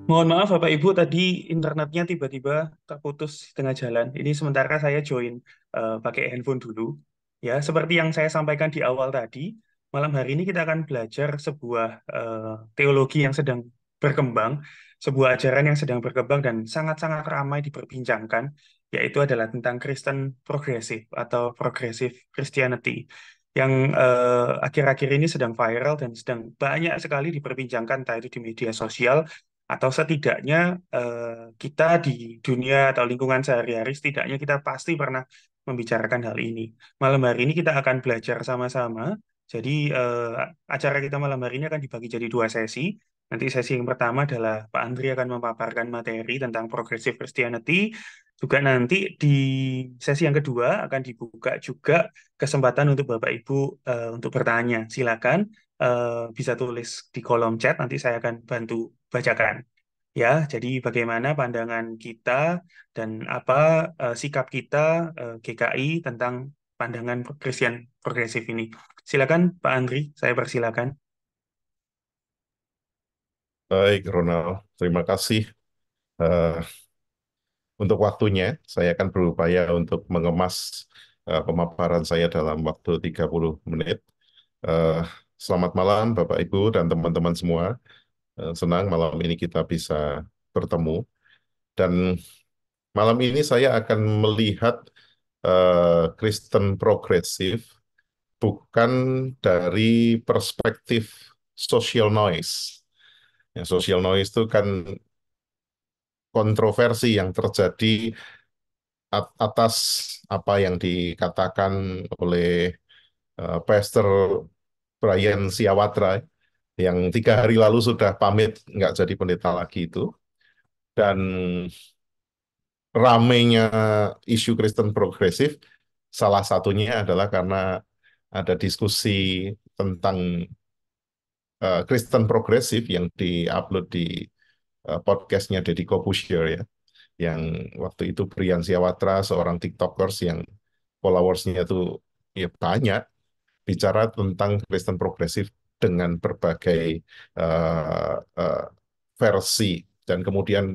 Mohon maaf Bapak Ibu, tadi internetnya tiba-tiba terputus di tengah jalan. Ini sementara saya join pakai handphone dulu. Ya, seperti yang saya sampaikan di awal tadi, malam hari ini kita akan belajar sebuah teologi yang sedang berkembang, sebuah ajaran yang sedang berkembang dan sangat-sangat ramai diperbincangkan, yaitu adalah tentang Kristen progresif atau progressive Christianity yang akhir-akhir ini sedang viral dan sedang banyak sekali diperbincangkan, entah itu di media sosial atau setidaknya kita di dunia atau lingkungan sehari-hari, setidaknya kita pasti pernah membicarakan hal ini. Malam hari ini kita akan belajar sama-sama. Jadi acara kita malam hari ini akan dibagi jadi dua sesi. Nanti sesi yang pertama adalah Pak Andri akan memaparkan materi tentang Progressive Christianity. Juga nanti di sesi yang kedua akan dibuka juga kesempatan untuk Bapak Ibu untuk bertanya. Silakan bisa tulis di kolom chat, nanti saya akan bantu bacakan. Ya, jadi bagaimana pandangan kita dan apa sikap kita GKI tentang pandangan Christian progresif ini. Silakan Pak Andri, saya persilakan. Baik, Ronald. Terima kasih eh, untuk waktunya. Saya akan berupaya untuk mengemas pemaparan saya dalam waktu 30 menit. Eh, Selamat malam, Bapak, Ibu, dan teman-teman semua. Senang malam ini kita bisa bertemu. Dan malam ini saya akan melihat Kristen progresif bukan dari perspektif social noise. Ya, social noise itu kan kontroversi yang terjadi atas apa yang dikatakan oleh Pastor Brian Siawatra yang 3 hari lalu sudah pamit nggak jadi pendeta lagi itu. Dan ramainya isu Kristen progresif salah satunya adalah karena ada diskusi tentang Kristen progresif yang diupload di podcastnya Deddy Corbuzier ya, yang waktu itu Brian Siawatra seorang TikTokers yang followersnya itu ya banyak, bicara tentang Kristen progresif dengan berbagai uh, versi, dan kemudian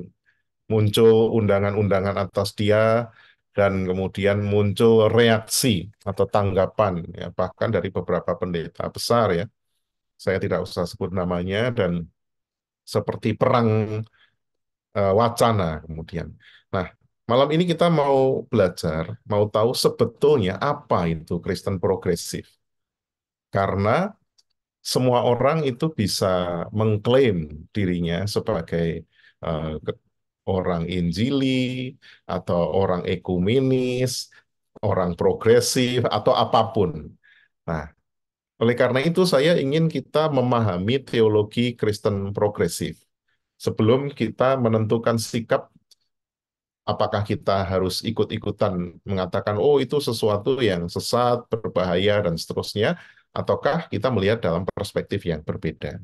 muncul undangan-undangan atas dia, dan kemudian muncul reaksi atau tanggapan ya, bahkan dari beberapa pendeta besar ya, saya tidak usah sebut namanya, dan seperti perang wacana kemudian. Nah, malam ini kita mau belajar, mau tahu sebetulnya apa itu Kristen progresif. Karena semua orang itu bisa mengklaim dirinya sebagai orang Injili atau orang ekumenis, orang progresif atau apapun. Nah, oleh karena itu saya ingin kita memahami teologi Kristen progresif sebelum kita menentukan sikap, apakah kita harus ikut-ikutan mengatakan, oh itu sesuatu yang sesat, berbahaya, dan seterusnya, ataukah kita melihat dalam perspektif yang berbeda.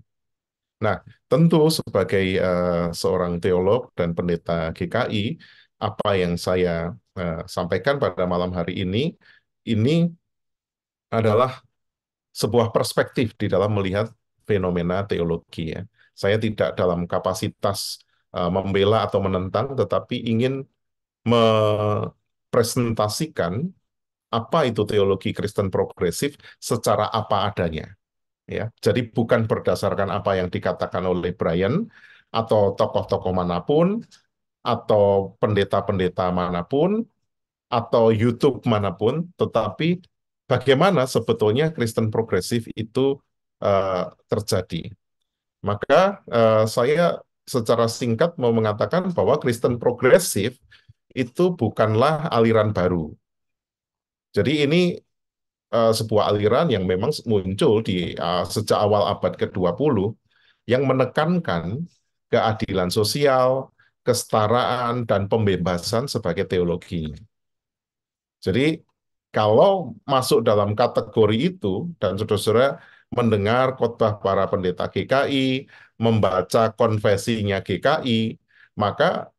Nah, tentu sebagai seorang teolog dan pendeta GKI, apa yang saya sampaikan pada malam hari ini adalah sebuah perspektif di dalam melihat fenomena teologi ya. Saya tidak dalam kapasitas membela atau menentang, tetapi ingin mepresentasikan apa itu teologi Kristen progresif secara apa adanya. Ya, jadi bukan berdasarkan apa yang dikatakan oleh Brian atau tokoh-tokoh manapun atau pendeta-pendeta manapun atau YouTube manapun, tetapi bagaimana sebetulnya Kristen progresif itu terjadi. Maka saya secara singkat mau mengatakan bahwa Kristen progresif itu bukanlah aliran baru. Jadi ini sebuah aliran yang memang muncul di sejak awal abad ke-20 yang menekankan keadilan sosial, kesetaraan, dan pembebasan sebagai teologi. Jadi kalau masuk dalam kategori itu dan saudara-saudara mendengar khotbah para pendeta GKI, membaca konfesinya GKI, maka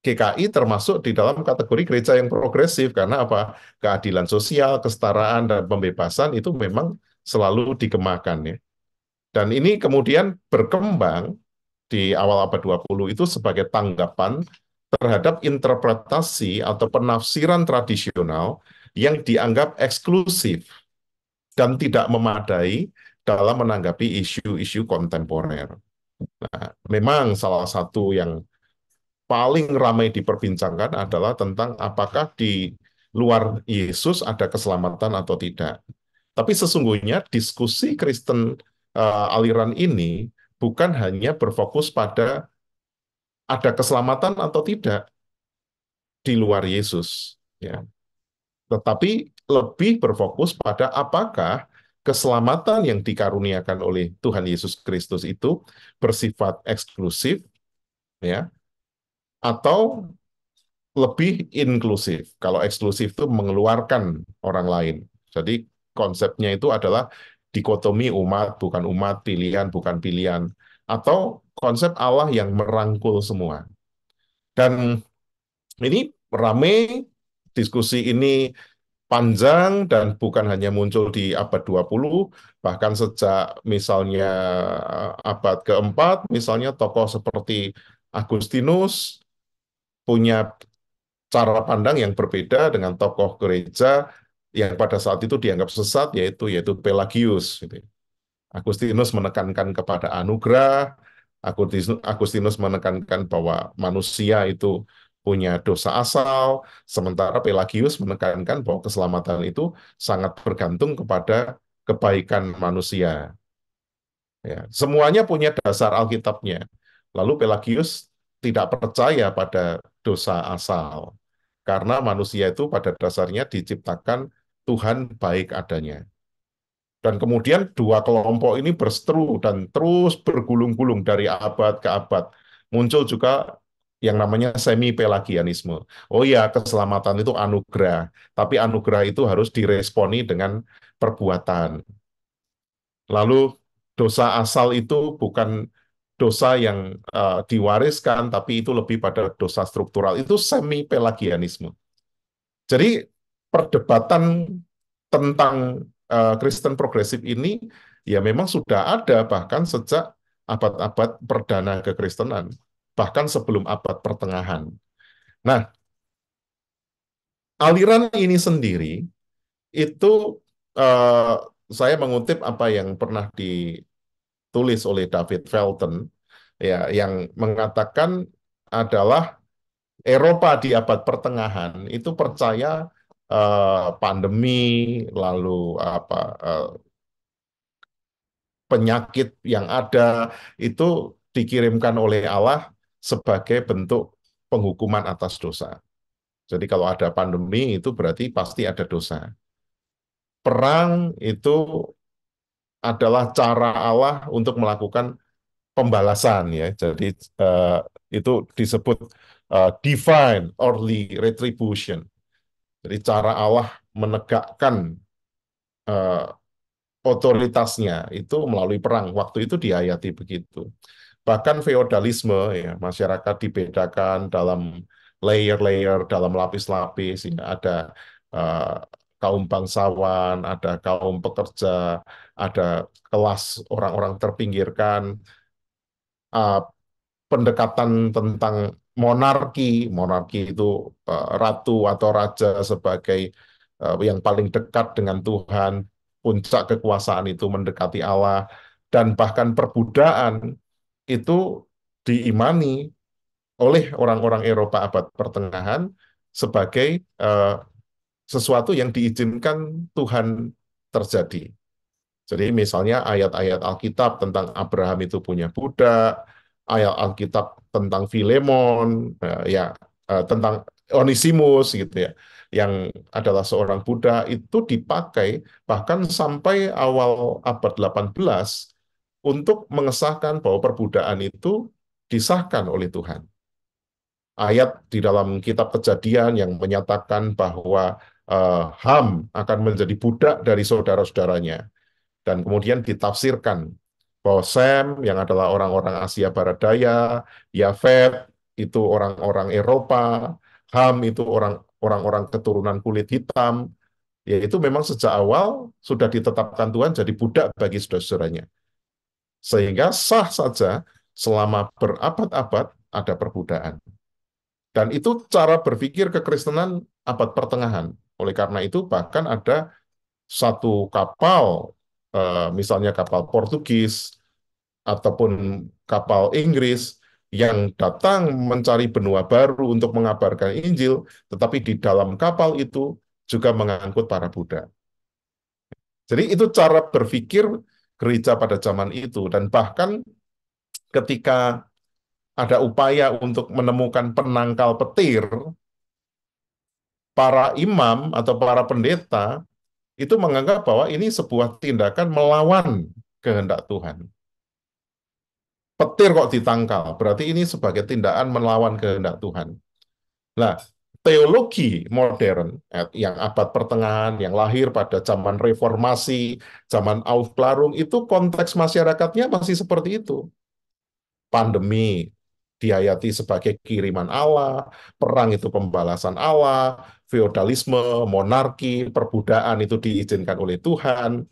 GKI termasuk di dalam kategori gereja yang progresif. Karena apa? Keadilan sosial, kesetaraan, dan pembebasan itu memang selalu digemakan ya. Dan ini kemudian berkembang di awal abad 20 itu sebagai tanggapan terhadap interpretasi atau penafsiran tradisional yang dianggap eksklusif dan tidak memadai dalam menanggapi isu-isu kontemporer. Nah, memang salah satu yang paling ramai diperbincangkan adalah tentang apakah di luar Yesus ada keselamatan atau tidak. Tapi sesungguhnya diskusi Kristen aliran ini bukan hanya berfokus pada ada keselamatan atau tidak di luar Yesus, ya. Tetapi lebih berfokus pada apakah keselamatan yang dikaruniakan oleh Tuhan Yesus Kristus itu bersifat eksklusif, ya, atau lebih inklusif. Kalau eksklusif itu mengeluarkan orang lain. Jadi konsepnya itu adalah dikotomi umat, bukan umat, pilihan, bukan pilihan. Atau konsep Allah yang merangkul semua. Dan ini ramai, diskusi ini panjang dan bukan hanya muncul di abad 20, bahkan sejak misalnya abad keempat, misalnya tokoh seperti Agustinus punya cara pandang yang berbeda dengan tokoh gereja yang pada saat itu dianggap sesat, yaitu Pelagius. Gitu. Agustinus menekankan kepada anugerah, Agustinus menekankan bahwa manusia itu punya dosa asal, sementara Pelagius menekankan bahwa keselamatan itu sangat bergantung kepada kebaikan manusia. Ya, semuanya punya dasar Alkitabnya. Lalu Pelagius tidak percaya pada dosa asal, karena manusia itu pada dasarnya diciptakan Tuhan baik adanya. Dan kemudian dua kelompok ini berseteru dan terus bergulung-gulung dari abad ke abad. Muncul juga yang namanya semi-pelagianisme. Oh ya, keselamatan itu anugerah, tapi anugerah itu harus diresponi dengan perbuatan. Lalu dosa asal itu bukan dosa yang diwariskan, tapi itu lebih pada dosa struktural. Itu semi-pelagianisme. Jadi perdebatan tentang Kristen progresif ini ya memang sudah ada bahkan sejak abad-abad perdana kekristenan, bahkan sebelum abad pertengahan. Nah, aliran ini sendiri itu eh, saya mengutip apa yang pernah ditulis oleh David Felton ya yang mengatakan adalah Eropa di abad pertengahan itu percaya pandemi lalu apa penyakit yang ada itu dikirimkan oleh Allah sebagai bentuk penghukuman atas dosa. Jadi kalau ada pandemi itu berarti pasti ada dosa. Perang itu adalah cara Allah untuk melakukan pembalasan ya. Jadi eh, itu disebut divine early retribution. Jadi cara Allah menegakkan eh, otoritasnya itu melalui perang. Waktu itu diayati begitu. Bahkan feodalisme, ya, masyarakat dibedakan dalam layer-layer, dalam lapis-lapis. Ya, ada uh, kaum bangsawan, ada kaum pekerja, ada kelas orang-orang terpinggirkan. Uh, Pendekatan tentang monarki, monarki itu ratu atau raja sebagai yang paling dekat dengan Tuhan, puncak kekuasaan itu mendekati Allah, dan bahkan perbudakan itu diimani oleh orang-orang Eropa abad pertengahan sebagai eh, sesuatu yang diizinkan Tuhan terjadi. Jadi misalnya ayat-ayat Alkitab tentang Abraham itu punya budak, ayat Alkitab tentang Filemon, tentang Onesimus gitu ya, yang adalah seorang budak itu dipakai bahkan sampai awal abad 18 untuk mengesahkan bahwa perbudakan itu disahkan oleh Tuhan. Ayat di dalam kitab Kejadian yang menyatakan bahwa Ham akan menjadi budak dari saudara-saudaranya dan kemudian ditafsirkan bahwa Sem yang adalah orang-orang Asia Barat Daya, Yafet itu orang-orang Eropa, Ham itu orang-orang keturunan kulit hitam, yaitu memang sejak awal sudah ditetapkan Tuhan jadi budak bagi saudara-saudaranya. Sehingga sah saja selama berabad-abad ada perbudakan. Dan itu cara berpikir kekristenan abad pertengahan. Oleh karena itu bahkan ada satu kapal, misalnya kapal Portugis ataupun kapal Inggris yang datang mencari benua baru untuk mengabarkan Injil, tetapi di dalam kapal itu juga mengangkut para budak. Jadi itu cara berpikir gereja pada zaman itu. Dan bahkan ketika ada upaya untuk menemukan penangkal petir, para imam atau para pendeta itu menganggap bahwa ini sebuah tindakan melawan kehendak Tuhan. Petir kok ditangkal, berarti ini sebagai tindakan melawan kehendak Tuhan. Nah, teologi modern yang abad pertengahan, yang lahir pada zaman reformasi, zaman Aufklärung, itu konteks masyarakatnya masih seperti itu. Pandemi dihayati sebagai kiriman Allah, perang itu pembalasan Allah, feodalisme, monarki, perbudakan itu diizinkan oleh Tuhan.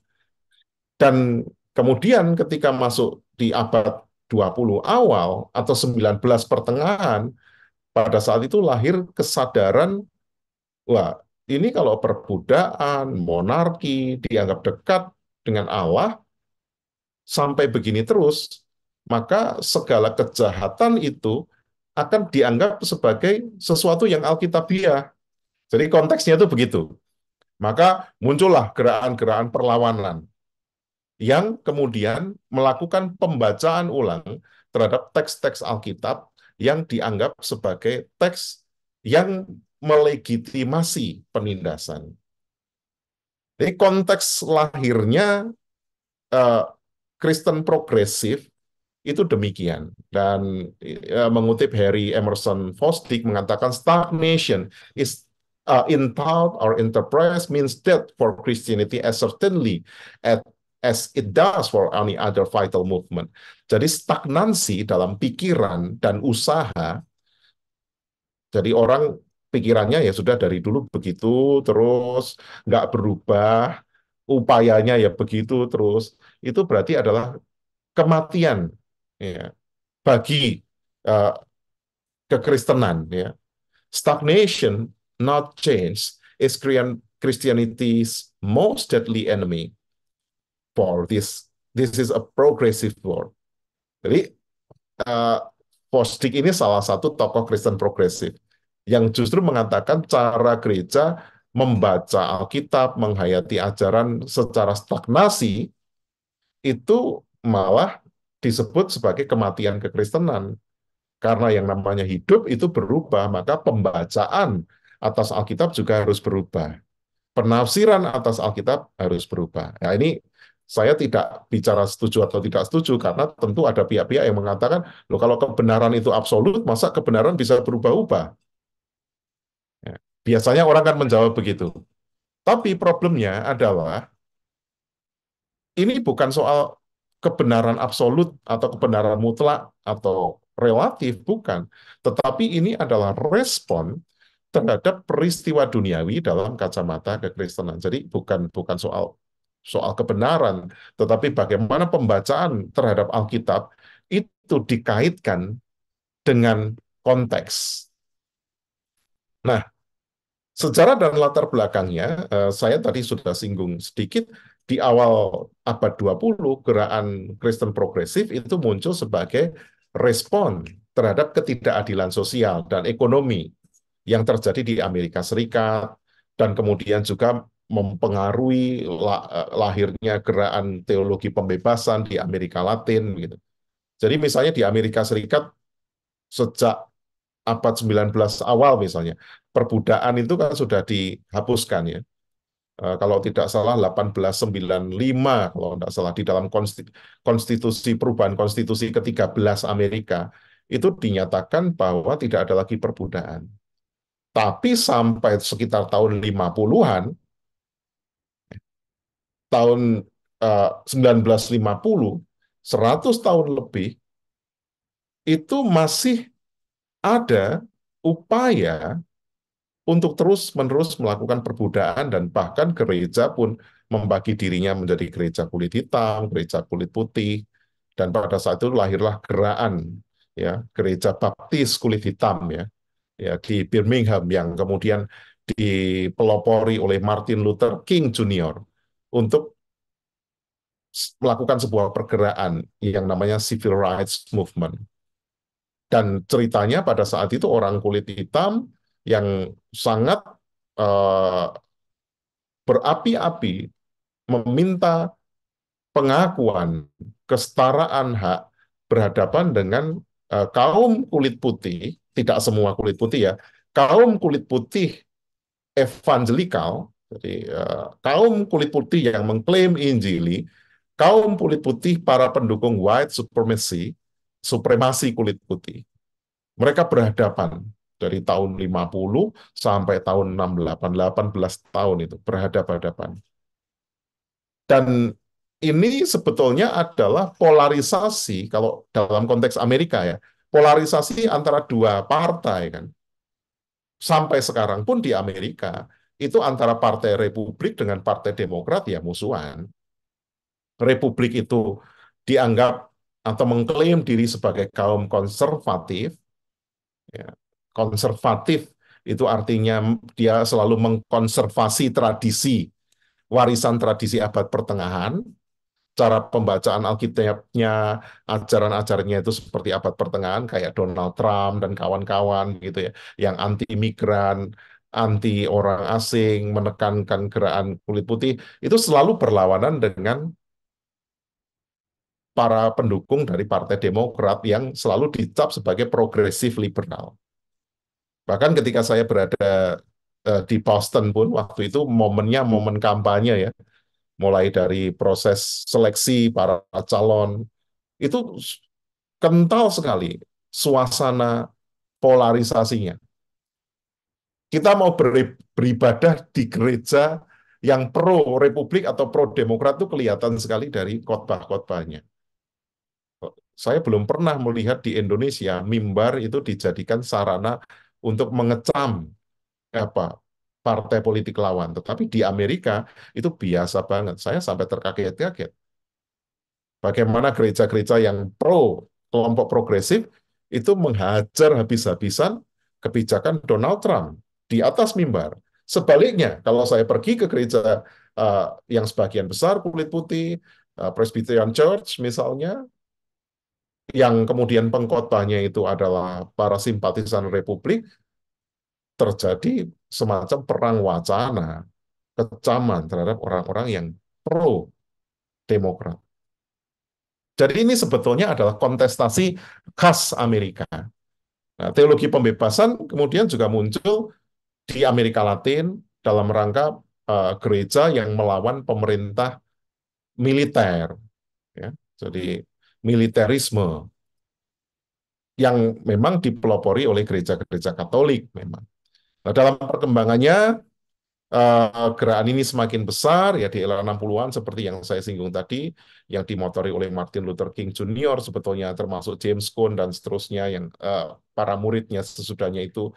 Dan kemudian ketika masuk di abad 20 awal atau 19 pertengahan, pada saat itu lahir kesadaran, wah, ini kalau perbudakan, monarki dianggap dekat dengan Allah, sampai begini terus, maka segala kejahatan itu akan dianggap sebagai sesuatu yang alkitabiah. Jadi konteksnya itu begitu. Maka muncullah gerakan-gerakan perlawanan yang kemudian melakukan pembacaan ulang terhadap teks-teks Alkitab yang dianggap sebagai teks yang melegitimasi penindasan. Jadi konteks lahirnya eh, Kristen progresif itu demikian. Dan mengutip Harry Emerson Fosdick mengatakan stagnation is in thought or enterprise means death for Christianity as certainly as it does for any other vital movement. Jadi stagnansi dalam pikiran dan usaha, jadi orang pikirannya ya sudah dari dulu begitu terus, nggak berubah, upayanya ya begitu terus, itu berarti adalah kematian ya, bagi uh, kekristenan ya. Stagnation, not change, is Christianity's most deadly enemy for this is a progressive world. Jadi uh, Fosdick ini salah satu tokoh Kristen progresif yang justru mengatakan cara gereja membaca Alkitab, menghayati ajaran secara stagnasi itu malah disebut sebagai kematian kekristenan. Karena yang namanya hidup itu berubah, maka pembacaan atas Alkitab juga harus berubah. Penafsiran atas Alkitab harus berubah. Nah, ini saya tidak bicara setuju atau tidak setuju, karena tentu ada pihak-pihak yang mengatakan, loh kalau kebenaran itu absolut, masa kebenaran bisa berubah-ubah? Ya, biasanya orang kan menjawab begitu. Tapi problemnya adalah, ini bukan soal kebenaran absolut atau kebenaran mutlak atau relatif, bukan. Tetapi ini adalah respon terhadap peristiwa duniawi dalam kacamata kekristenan. Jadi bukan bukan soal soal kebenaran, tetapi bagaimana pembacaan terhadap Alkitab itu dikaitkan dengan konteks. Nah, sejarah dan latar belakangnya, saya tadi sudah singgung sedikit, di awal abad 20, gerakan Kristen progresif itu muncul sebagai respon terhadap ketidakadilan sosial dan ekonomi yang terjadi di Amerika Serikat, dan kemudian juga mempengaruhi lahirnya gerakan teologi pembebasan di Amerika Latin. Gitu. Jadi misalnya di Amerika Serikat, sejak abad 19 awal misalnya, perbudakan itu kan sudah dihapuskan ya. Kalau tidak salah 1895, kalau tidak salah di dalam konstitusi perubahan konstitusi ke-13 Amerika, itu dinyatakan bahwa tidak ada lagi perbudakan. Tapi sampai sekitar tahun 50-an, tahun 1950, 100 tahun lebih, itu masih ada upaya untuk terus-menerus melakukan perbudakan, dan bahkan gereja pun membagi dirinya menjadi gereja kulit hitam, gereja kulit putih, Dan pada saat itu lahirlah gerakan ya gereja baptis kulit hitam ya di Birmingham yang kemudian dipelopori oleh Martin Luther King Jr. untuk melakukan sebuah pergerakan yang namanya Civil Rights Movement. Dan ceritanya pada saat itu orang kulit hitam yang sangat eh, berapi-api meminta pengakuan kesetaraan hak berhadapan dengan kaum kulit putih, tidak semua kulit putih ya, kaum kulit putih evangelikal, jadi kaum kulit putih yang mengklaim Injili, kaum kulit putih para pendukung white supremacy, supremasi kulit putih. Mereka berhadapan dari tahun 50 sampai tahun 68, 18 tahun itu berhadapan-hadapan. Dan ini sebetulnya adalah polarisasi, kalau dalam konteks Amerika ya, polarisasi antara dua partai kan. Sampai sekarang pun di Amerika, itu antara Partai Republik dengan Partai Demokrat ya musuhan. Republik itu dianggap atau mengklaim diri sebagai kaum konservatif, ya. Konservatif itu artinya dia selalu mengkonservasi tradisi, warisan tradisi abad pertengahan, cara pembacaan Alkitabnya, ajaran-ajarannya itu seperti abad pertengahan, kayak Donald Trump dan kawan-kawan gitu ya, yang anti migran, anti orang asing, menekankan gerakan kulit putih, itu selalu berlawanan dengan para pendukung dari Partai Demokrat yang selalu dicap sebagai progresif liberal. Bahkan ketika saya berada di Boston pun, waktu itu momennya momen kampanye ya, mulai dari proses seleksi para calon, itu kental sekali suasana polarisasinya. Kita mau beribadah di gereja yang pro Republik atau pro Demokrat itu kelihatan sekali dari khotbah-khotbahnya. Saya belum pernah melihat di Indonesia mimbar itu dijadikan sarana untuk mengecam apa partai politik lawan. Tetapi di Amerika itu biasa banget. Saya sampai terkaget-kaget. Bagaimana gereja-gereja yang pro kelompok progresif itu menghajar habis-habisan kebijakan Donald Trump di atas mimbar. Sebaliknya, kalau saya pergi ke gereja yang sebagian besar kulit putih, Presbyterian Church misalnya, yang kemudian pengkhotbahnya itu adalah para simpatisan Republik, terjadi semacam perang wacana, kecaman terhadap orang-orang yang pro Demokrat. Jadi ini sebetulnya adalah kontestasi khas Amerika. Nah, teologi pembebasan kemudian juga muncul di Amerika Latin dalam rangka gereja yang melawan pemerintah militer, ya. Jadi militerisme yang memang dipelopori oleh gereja-gereja Katolik memang. Nah, dalam perkembangannya gerakan ini semakin besar ya di era 60-an seperti yang saya singgung tadi yang dimotori oleh Martin Luther King Jr. sebetulnya termasuk James Cone dan seterusnya yang para muridnya sesudahnya itu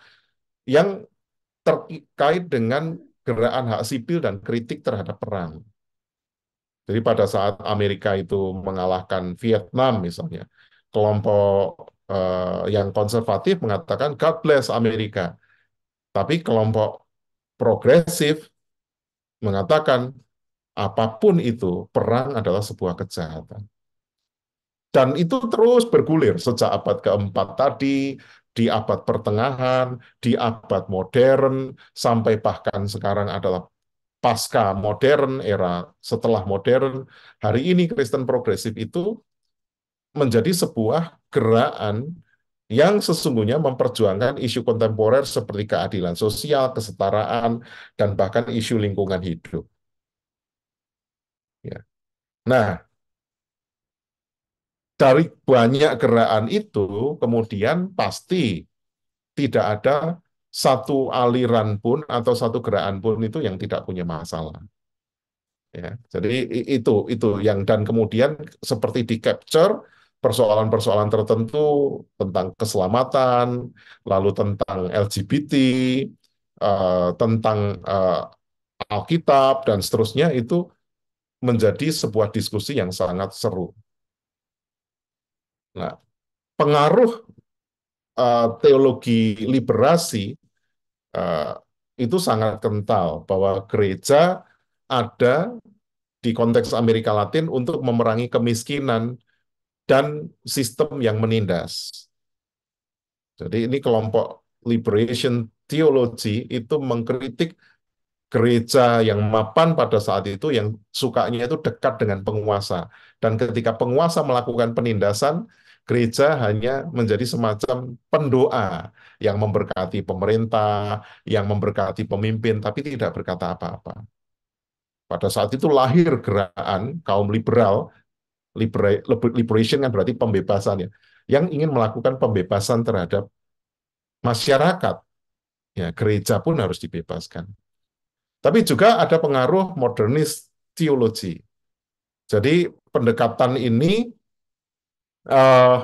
yang terkait dengan gerakan hak sipil dan kritik terhadap perang. Jadi pada saat Amerika itu mengalahkan Vietnam misalnya, kelompok yang konservatif mengatakan God bless Amerika, tapi kelompok progresif mengatakan apapun itu, perang adalah sebuah kejahatan. Dan itu terus bergulir sejak abad keempat tadi, di abad pertengahan, di abad modern, sampai bahkan sekarang adalah pasca modern, era setelah modern. Hari ini Kristen progresif itu menjadi sebuah gerakan yang sesungguhnya memperjuangkan isu kontemporer seperti keadilan sosial, kesetaraan, dan bahkan isu lingkungan hidup. Ya. Nah, dari banyak gerakan itu, kemudian pasti tidak ada satu aliran pun atau satu gerakan pun itu yang tidak punya masalah. Ya, jadi itu yang dan kemudian seperti di capture persoalan-persoalan tertentu tentang keselamatan, lalu tentang LGBT, tentang Alkitab dan seterusnya itu menjadi sebuah diskusi yang sangat seru. Nah, pengaruh teologi liberasi eh, itu sangat kental bahwa gereja ada di konteks Amerika Latin untuk memerangi kemiskinan dan sistem yang menindas. Jadi ini kelompok Liberation Theology itu mengkritik gereja yang mapan pada saat itu yang sukanya itu dekat dengan penguasa. Dan ketika penguasa melakukan penindasan, gereja hanya menjadi semacam pendoa yang memberkati pemerintah, yang memberkati pemimpin, tapi tidak berkata apa-apa. Pada saat itu lahir gerakan kaum liberal, liberation kan berarti pembebasan ya, yang ingin melakukan pembebasan terhadap masyarakat. Ya, gereja pun harus dibebaskan. Tapi juga ada pengaruh modernis teologi. Jadi pendekatan ini eh,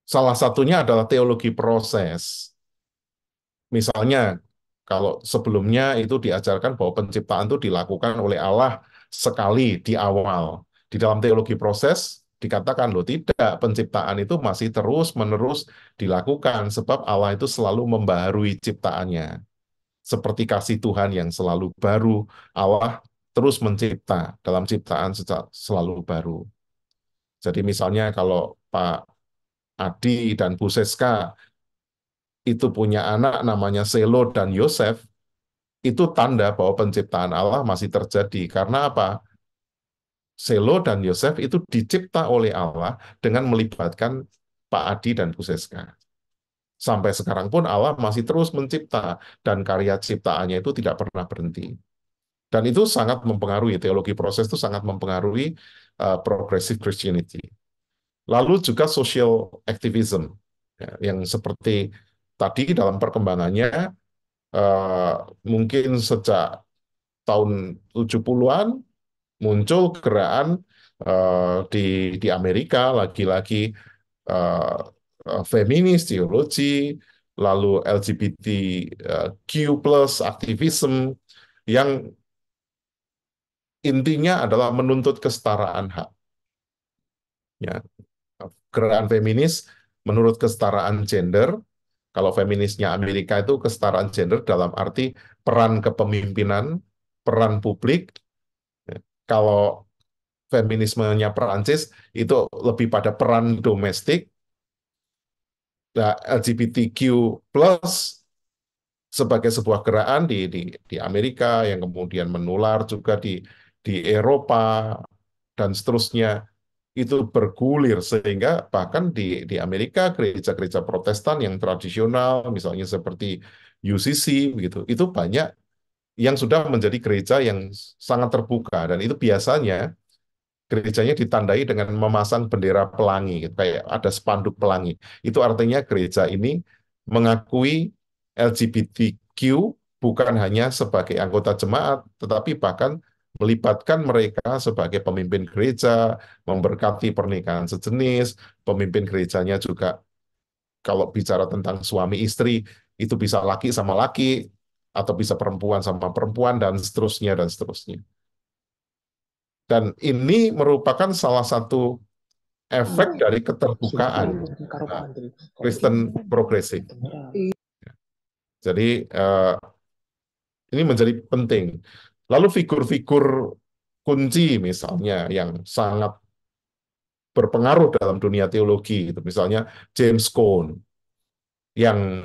salah satunya adalah teologi proses. Misalnya, kalau sebelumnya itu diajarkan bahwa penciptaan itu dilakukan oleh Allah sekali di awal. Di dalam teologi proses dikatakan loh tidak, penciptaan itu masih terus-menerus dilakukan sebab Allah itu selalu membaharui ciptaannya. Seperti kasih Tuhan yang selalu baru, Allah terus mencipta dalam ciptaan selalu baru. Jadi misalnya kalau Pak Adi dan Bu Seska itu punya anak namanya Selo dan Yosef, itu tanda bahwa penciptaan Allah masih terjadi. Karena apa? Selo dan Yosef itu dicipta oleh Allah dengan melibatkan Pak Adi dan Bu Seska. Sampai sekarang pun Allah masih terus mencipta dan karya ciptaannya itu tidak pernah berhenti. Dan itu sangat mempengaruhi, teologi proses itu sangat mempengaruhi progressive Christianity. Lalu juga social activism, ya, yang seperti tadi dalam perkembangannya, uh, mungkin sejak tahun 70-an muncul gerakan di Amerika, lagi-lagi uh, feminis teologi, lalu LGBTQ plus aktivism, yang intinya adalah menuntut kesetaraan hak. Ya, gerakan feminis menurut kesetaraan gender. Kalau feminisnya Amerika itu kesetaraan gender dalam arti peran kepemimpinan, peran publik. Kalau feminismenya Perancis itu lebih pada peran domestik. Nah, LGBTQ plus sebagai sebuah gerakan di Amerika yang kemudian menular juga di Eropa dan seterusnya, itu bergulir sehingga bahkan di Amerika gereja-gereja Protestan yang tradisional misalnya seperti UCC begitu itu banyak yang sudah menjadi gereja yang sangat terbuka, dan itu biasanya gerejanya ditandai dengan memasang bendera pelangi gitu. Kayak ada spanduk pelangi, itu artinya gereja ini mengakui LGBTQ bukan hanya sebagai anggota jemaat tetapi bahkan melibatkan mereka sebagai pemimpin gereja, memberkati pernikahan sejenis, pemimpin gerejanya juga kalau bicara tentang suami istri itu bisa laki sama laki atau bisa perempuan sama perempuan dan seterusnya dan seterusnya. Dan ini merupakan salah satu efek dari keterbukaan Kristen progresif. Jadi ini menjadi penting. Lalu figur-figur kunci misalnya yang sangat berpengaruh dalam dunia teologi, itu misalnya James Cone yang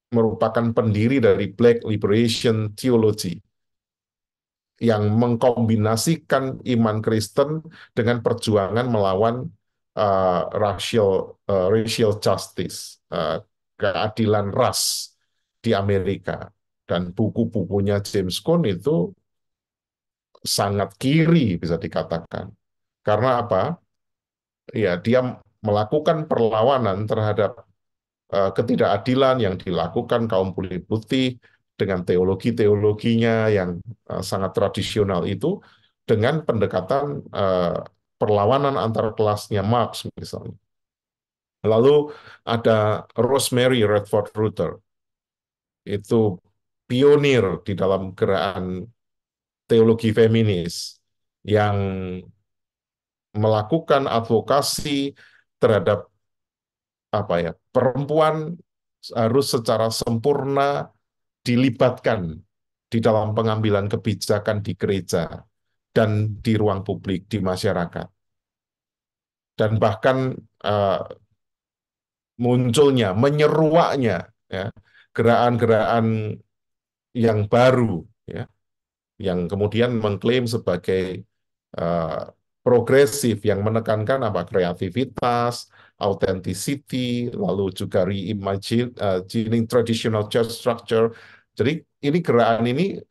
merupakan pendiri dari Black Liberation Theology yang mengkombinasikan iman Kristen dengan perjuangan melawan racial justice, keadilan ras di Amerika. Dan buku-bukunya James Cone itu sangat kiri bisa dikatakan. Karena apa? Ya, dia melakukan perlawanan terhadap ketidakadilan yang dilakukan kaum kulit putih dengan teologi-teologinya yang sangat tradisional itu, dengan pendekatan perlawanan antar kelasnya Marx misalnya. Lalu ada Rosemary Redford Rutter, itu pionir di dalam gerakan teologi feminis yang melakukan advokasi terhadap apa ya, perempuan harus secara sempurna dilibatkan di dalam pengambilan kebijakan di gereja dan di ruang publik di masyarakat. Dan bahkan uh, munculnya, menyeruaknya ya, gerakan-gerakan yang baru ya, yang kemudian mengklaim sebagai uh, progresif yang menekankan apa kreativitas, authenticity, lalu juga reimagining traditional church structure. Jadi ini gerakan ini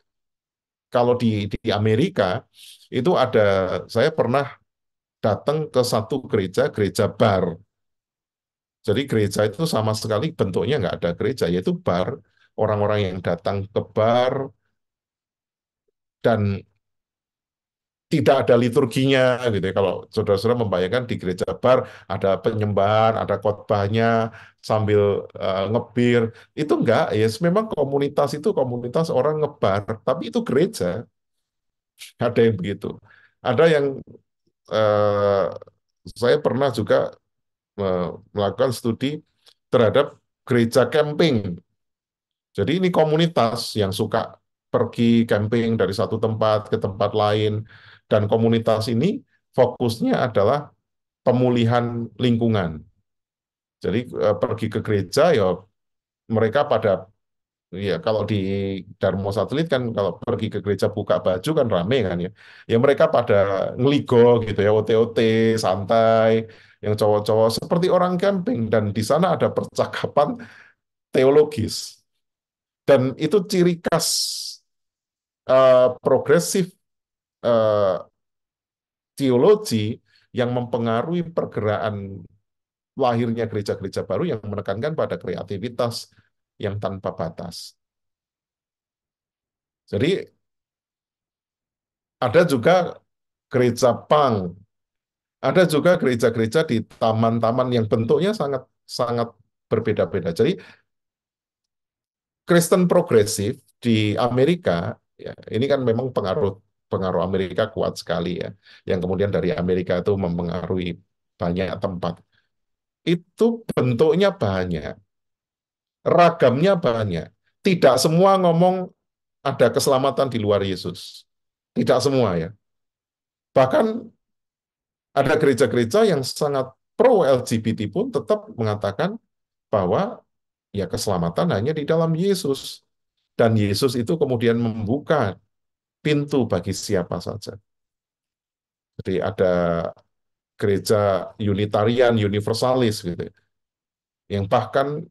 kalau di Amerika itu ada, saya pernah datang ke satu gereja, gereja bar. Jadi gereja itu sama sekali bentuknya nggak ada gereja, yaitu bar. Orang-orang yang datang ke bar dan tidak ada liturginya gitu ya. Kalau saudara-saudara membayangkan di gereja bar ada penyembahan, ada khotbahnya sambil ngebir, itu enggak, ya yes, memang komunitas itu komunitas orang ngebar, tapi itu gereja, ada yang begitu. Ada yang eh, saya pernah juga melakukan studi terhadap gereja camping. Jadi ini komunitas yang suka pergi camping dari satu tempat ke tempat lain, dan komunitas ini fokusnya adalah pemulihan lingkungan. Jadi pergi ke gereja ya mereka pada, ya kalau di Darmo Satelit kan kalau pergi ke gereja buka baju kan rame kan ya. Ya mereka pada ngeligo gitu ya, OT-OT, santai, yang cowok-cowok seperti orang camping, dan di sana ada percakapan teologis. Dan itu ciri khas progresif eh, teologi yang mempengaruhi pergerakan lahirnya gereja-gereja baru yang menekankan pada kreativitas yang tanpa batas. Jadi ada juga gereja punk, ada juga gereja-gereja di taman-taman yang bentuknya sangat sangat berbeda-beda. Jadi Kristen progresif di Amerika, ya, ini kan memang pengaruh pengaruh Amerika kuat sekali ya, yang kemudian dari Amerika itu mempengaruhi banyak tempat. Itu bentuknya banyak, ragamnya banyak. Tidak semua ngomong ada keselamatan di luar Yesus. Tidak semua ya. Bahkan ada gereja-gereja yang sangat pro LGBT pun tetap mengatakan bahwa ya keselamatan hanya di dalam Yesus. Dan Yesus itu kemudian membuka pintu bagi siapa saja. Jadi ada gereja Unitarian, Universalis gitu, yang bahkan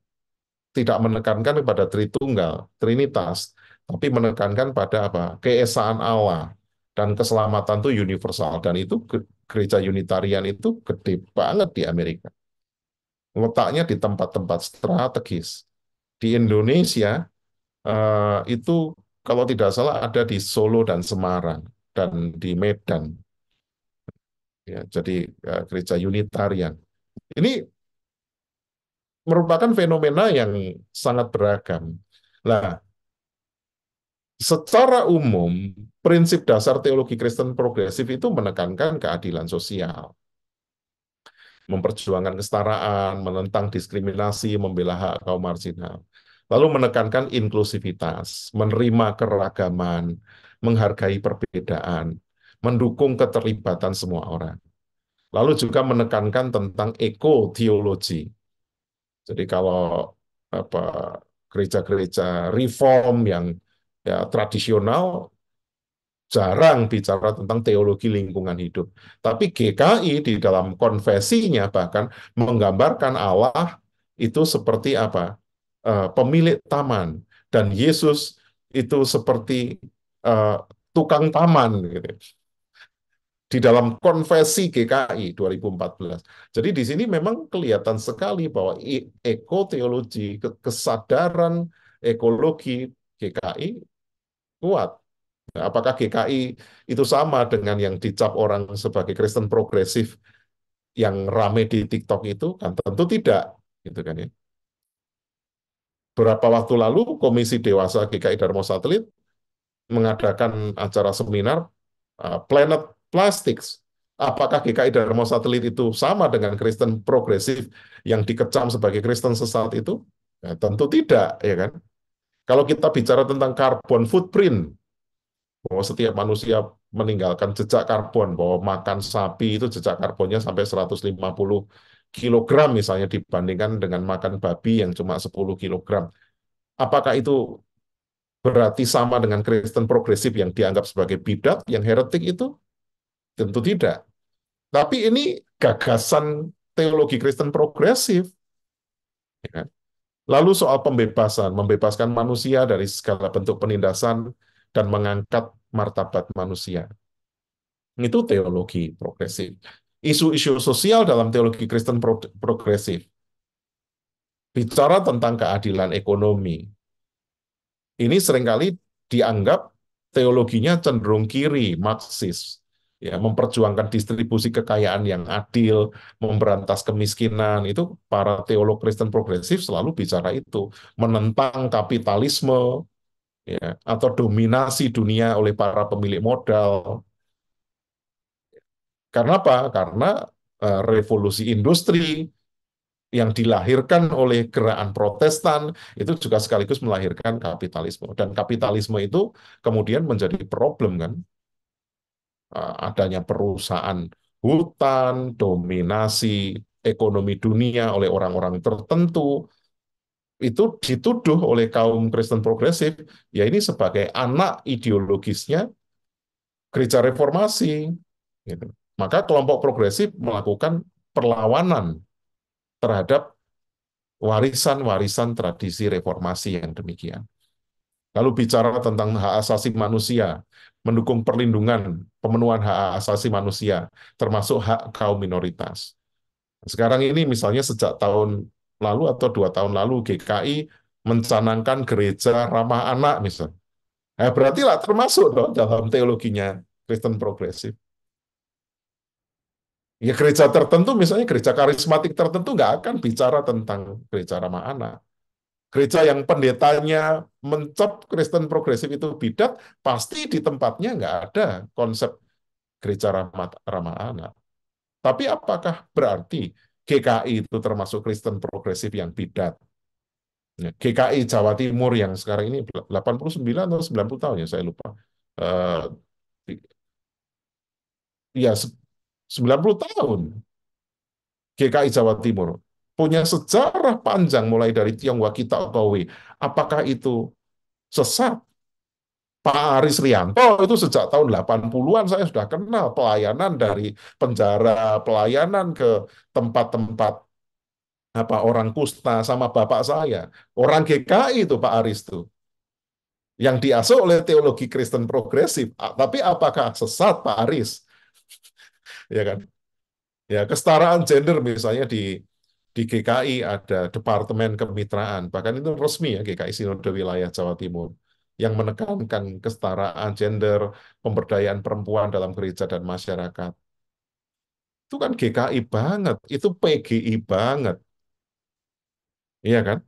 tidak menekankan kepada Tritunggal, Trinitas, tapi menekankan pada apa? Keesaan Allah dan keselamatan itu universal, dan itu gereja Unitarian itu gede banget di Amerika. Letaknya di tempat-tempat strategis. Di Indonesia itu kalau tidak salah ada di Solo dan Semarang dan di Medan. Ya, jadi gereja Unitarian. Ini merupakan fenomena yang sangat beragam. Nah, secara umum, prinsip dasar teologi Kristen progresif itu menekankan keadilan sosial, memperjuangkan kesetaraan, menentang diskriminasi, membela hak kaum marginal. Lalu menekankan inklusivitas, menerima keragaman, menghargai perbedaan, mendukung keterlibatan semua orang. Lalu juga menekankan tentang ekoteologi. Jadi kalau apa gereja-gereja reform yang ya tradisional jarang bicara tentang teologi lingkungan hidup. Tapi GKI di dalam konfesinya bahkan menggambarkan Allah itu seperti apa? Pemilik taman, dan Yesus itu seperti eh, tukang taman gitu, di dalam konfesi GKI 2014. Jadi di sini memang kelihatan sekali bahwa ekoteologi, kesadaran ekologi GKI kuat. Nah, apakah GKI itu sama dengan yang dicap orang sebagai Kristen progresif yang rame di TikTok itu? Kan tentu tidak, gitu kan ya. Beberapa waktu lalu Komisi Dewasa GKI Darmo Satelit mengadakan acara seminar Planet Plastics. Apakah GKI Dharma Satelit itu sama dengan Kristen progresif yang dikecam sebagai Kristen sesat itu? Ya, tentu tidak, ya kan? Kalau kita bicara tentang carbon footprint, bahwa setiap manusia meninggalkan jejak karbon, bahwa makan sapi itu jejak karbonnya sampai 150 kilogram misalnya dibandingkan dengan makan babi yang cuma 10 kilogram. Apakah itu berarti sama dengan Kristen progresif yang dianggap sebagai bidat, yang heretik itu? Tentu tidak. Tapi ini gagasan teologi Kristen progresif. Ya kan? Lalu soal pembebasan, membebaskan manusia dari segala bentuk penindasan dan mengangkat martabat manusia. Itu teologi progresif. Isu-isu sosial dalam teologi Kristen progresif. Bicara tentang keadilan ekonomi. Ini seringkali dianggap teologinya cenderung kiri, Marxis. Ya, memperjuangkan distribusi kekayaan yang adil, memberantas kemiskinan, itu para teolog Kristen progresif selalu bicara itu, menentang kapitalisme, ya, atau dominasi dunia oleh para pemilik modal. Karena apa? Karena revolusi industri yang dilahirkan oleh gerakan Protestan itu juga sekaligus melahirkan kapitalisme. Dan kapitalisme itu kemudian menjadi problem kan. Adanya perusahaan hutan, dominasi ekonomi dunia oleh orang-orang tertentu, itu dituduh oleh kaum Kristen progresif, ya ini sebagai anak ideologisnya gereja reformasi. Gitu. Maka kelompok progresif melakukan perlawanan terhadap warisan-warisan tradisi reformasi yang demikian. Lalu bicara tentang hak asasi manusia, mendukung perlindungan, pemenuhan hak asasi manusia, termasuk hak kaum minoritas. Sekarang ini misalnya sejak tahun lalu atau 2 tahun lalu GKI mencanangkan gereja ramah anak misalnya. Nah, berarti lah termasuk dong dalam teologinya Kristen progresif. Ya gereja tertentu, misalnya gereja karismatik tertentu nggak akan bicara tentang gereja ramah anak. Gereja yang pendetanya mencap Kristen progresif itu bidat, pasti di tempatnya nggak ada konsep gereja ramah, ramah anak. Tapi apakah berarti GKI itu termasuk Kristen progresif yang bidat? Ya, GKI Jawa Timur yang sekarang ini 89 atau 90 tahun ya, saya lupa. Eh, ya, 90 tahun GKI Jawa Timur. Punya sejarah panjang mulai dari Tionghoa Kita Otowi. Apakah itu sesat? Pak Aris Rianto itu sejak tahun 80-an saya sudah kenal pelayanan dari penjara, pelayanan ke tempat-tempat apa orang kusta sama bapak saya. Orang GKI itu Pak Aris itu yang diasuh oleh teologi Kristen progresif. Tapi apakah sesat Pak Aris? Ya kan? Ya, kesetaraan gender misalnya di GKI ada Departemen Kemitraan, bahkan itu resmi ya GKI Sinode Wilayah Jawa Timur yang menekankan kesetaraan gender, pemberdayaan perempuan dalam gereja dan masyarakat. Itu kan GKI banget, itu PGI banget, iya kan?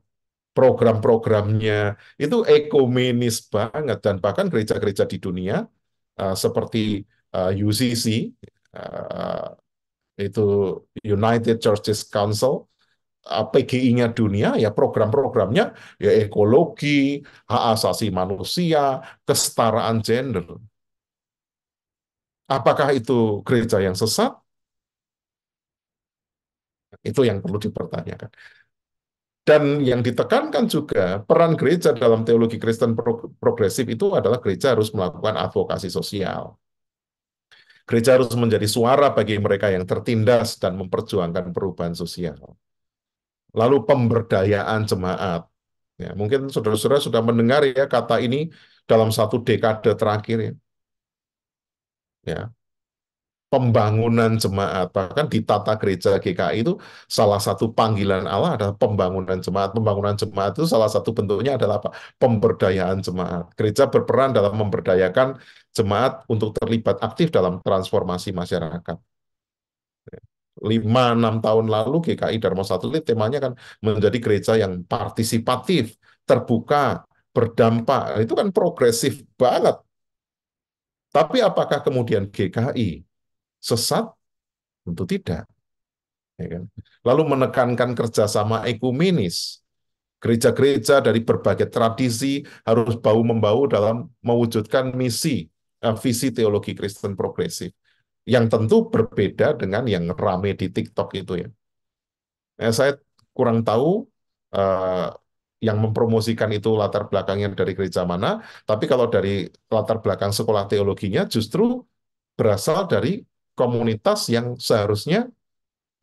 Program-programnya itu ekumenis banget dan bahkan gereja-gereja di dunia seperti UCC itu United Churches Council PGI-nya dunia ya program-programnya ya ekologi, hak asasi manusia, kesetaraan gender. Apakah itu gereja yang sesat? Itu yang perlu dipertanyakan. Dan yang ditekankan juga peran gereja dalam teologi Kristen progresif itu adalah gereja harus melakukan advokasi sosial. Gereja harus menjadi suara bagi mereka yang tertindas dan memperjuangkan perubahan sosial. Lalu pemberdayaan jemaat. Ya, mungkin saudara-saudara sudah mendengar ya kata ini dalam 1 dekade terakhir ya. Ya, pembangunan jemaat. Bahkan di tata gereja GKI itu salah satu panggilan Allah adalah pembangunan jemaat. Pembangunan jemaat itu salah satu bentuknya adalah apa? Pemberdayaan jemaat. Gereja berperan dalam memberdayakan jemaat untuk terlibat aktif dalam transformasi masyarakat. 5-6 tahun lalu GKI Dharma Satelit temanya kan menjadi gereja yang partisipatif, terbuka, berdampak. Itu kan progresif banget. Tapi apakah kemudian GKI sesat? Tentu tidak. Ya kan? Lalu menekankan kerjasama ekumenis. Gereja-gereja dari berbagai tradisi harus bahu-membahu dalam mewujudkan visi teologi Kristen progresif. Yang tentu berbeda dengan yang rame di TikTok itu ya. Saya kurang tahu eh, yang mempromosikan itu latar belakangnya dari gereja mana, tapi kalau dari latar belakang sekolah teologinya justru berasal dari komunitas yang seharusnya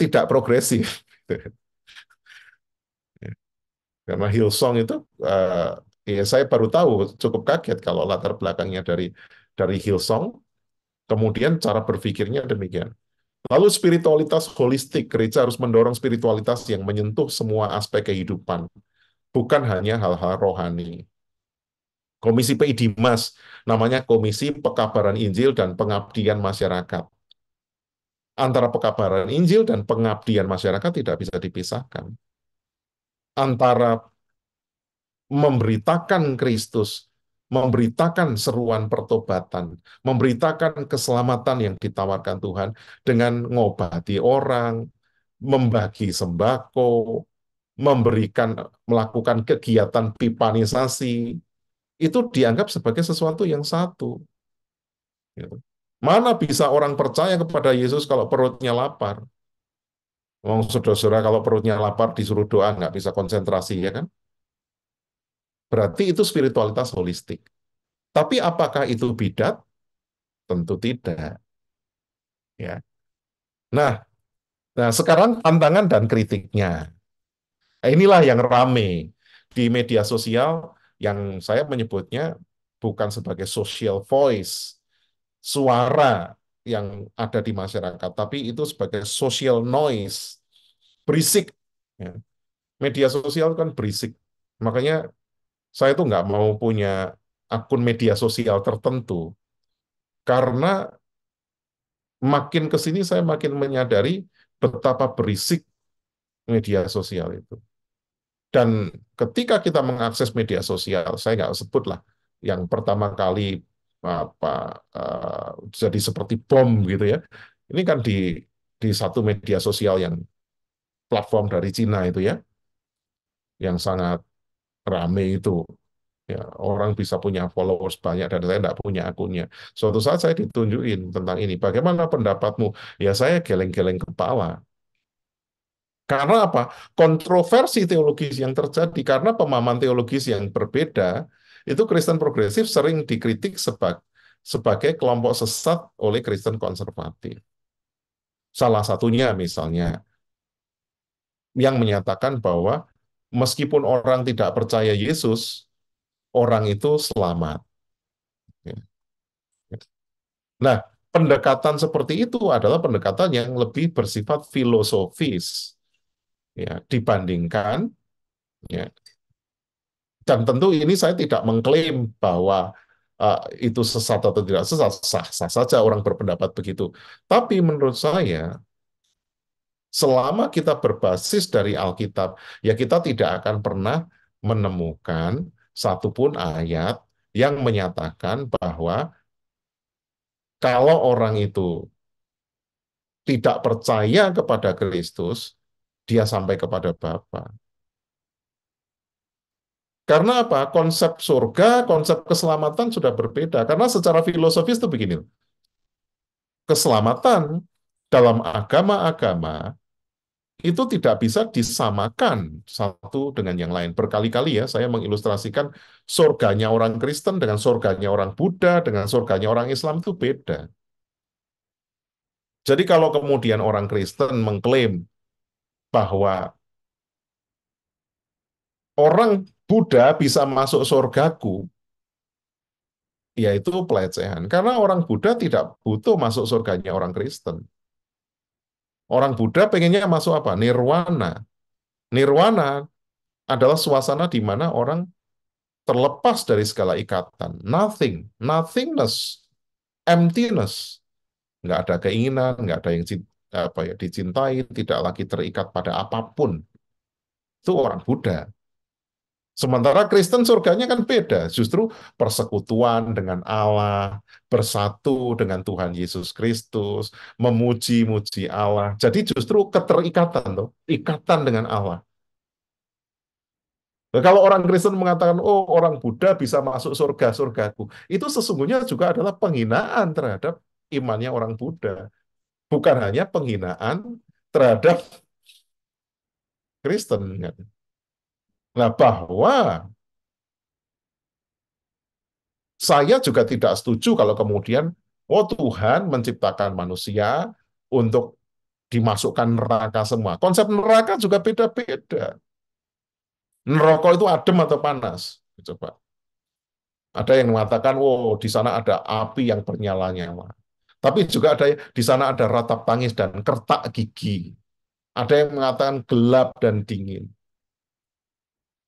tidak progresif. Karena Hillsong itu, ya saya baru tahu, cukup kaget kalau latar belakangnya dari Hillsong, kemudian cara berpikirnya demikian. Lalu spiritualitas holistik, gereja harus mendorong spiritualitas yang menyentuh semua aspek kehidupan, bukan hanya hal-hal rohani. Komisi PI Dimas, namanya Komisi Pekabaran Injil dan Pengabdian Masyarakat. Antara pekabaran Injil dan pengabdian masyarakat tidak bisa dipisahkan. Antara memberitakan Kristus, memberitakan seruan pertobatan, memberitakan keselamatan yang ditawarkan Tuhan dengan ngobati orang, membagi sembako, melakukan kegiatan pipanisasi, itu dianggap sebagai sesuatu yang satu. Gitu. Mana bisa orang percaya kepada Yesus kalau perutnya lapar? Wong saudara-saudara kalau perutnya lapar disuruh doa nggak bisa konsentrasi ya kan? Berarti itu spiritualitas holistik. Tapi apakah itu bidat? Tentu tidak. Ya. Nah, nah sekarang tantangan dan kritiknya. Nah, inilah yang rame di media sosial yang saya menyebutnya bukan sebagai social voice, suara yang ada di masyarakat, tapi itu sebagai social noise, berisik. Ya. Media sosial kan berisik. Makanya saya tuh nggak mau punya akun media sosial tertentu karena makin ke sini saya makin menyadari betapa berisik media sosial itu. Dan ketika kita mengakses media sosial, saya nggak sebut lah yang pertama kali apa jadi seperti bom gitu ya. Ini kan di satu media sosial yang platform dari Cina itu ya, yang sangat rame itu. Ya, orang bisa punya followers banyak dan saya tidak punya akunnya. Suatu saat saya ditunjukin tentang ini. Bagaimana pendapatmu? Ya saya geleng-geleng kepala. Karena apa? Kontroversi teologis yang terjadi karena pemahaman teologis yang berbeda, itu Kristen progresif sering dikritik sebagai kelompok sesat oleh Kristen konservatif. Salah satunya misalnya yang menyatakan bahwa meskipun orang tidak percaya Yesus, orang itu selamat. Nah, pendekatan seperti itu adalah pendekatan yang lebih bersifat filosofis ya dibandingkan ya. Dan tentu ini saya tidak mengklaim bahwa itu sesat atau tidak sesat, sah-sah saja orang berpendapat begitu. Tapi menurut saya, selama kita berbasis dari Alkitab, ya kita tidak akan pernah menemukan satupun ayat yang menyatakan bahwa kalau orang itu tidak percaya kepada Kristus, dia sampai kepada Bapa. Karena apa? Konsep surga, konsep keselamatan sudah berbeda. Karena secara filosofis itu begini, keselamatan dalam agama-agama itu tidak bisa disamakan satu dengan yang lain. Berkali-kali ya saya mengilustrasikan surganya orang Kristen dengan surganya orang Buddha, dengan surganya orang Islam itu beda. Jadi kalau kemudian orang Kristen mengklaim bahwa orang Buddha bisa masuk surgaku, yaitu pelecehan. Karena orang Buddha tidak butuh masuk surganya orang Kristen. Orang Buddha pengennya masuk apa? Nirwana. Nirwana adalah suasana di mana orang terlepas dari segala ikatan. Nothing. Nothingness. Emptiness. Nggak ada keinginan, nggak ada yang apa ya, dicintai, tidak lagi terikat pada apapun. Itu orang Buddha. Sementara Kristen surganya kan beda, justru persekutuan dengan Allah, bersatu dengan Tuhan Yesus Kristus, memuji-muji Allah. Jadi justru keterikatan tuh, ikatan dengan Allah. Nah, kalau orang Kristen mengatakan, oh orang Buddha bisa masuk surga, surgaku, itu sesungguhnya juga adalah penghinaan terhadap imannya orang Buddha. Bukan hanya penghinaan terhadap Kristen. Kan. Nah, bahwa saya juga tidak setuju kalau kemudian, oh Tuhan menciptakan manusia untuk dimasukkan neraka semua. Konsep neraka juga beda-beda. Neraka itu adem atau panas? Coba. Ada yang mengatakan, oh di sana ada api yang bernyala-nyala. Tapi juga ada di sana ada ratap tangis dan kertak gigi. Ada yang mengatakan gelap dan dingin.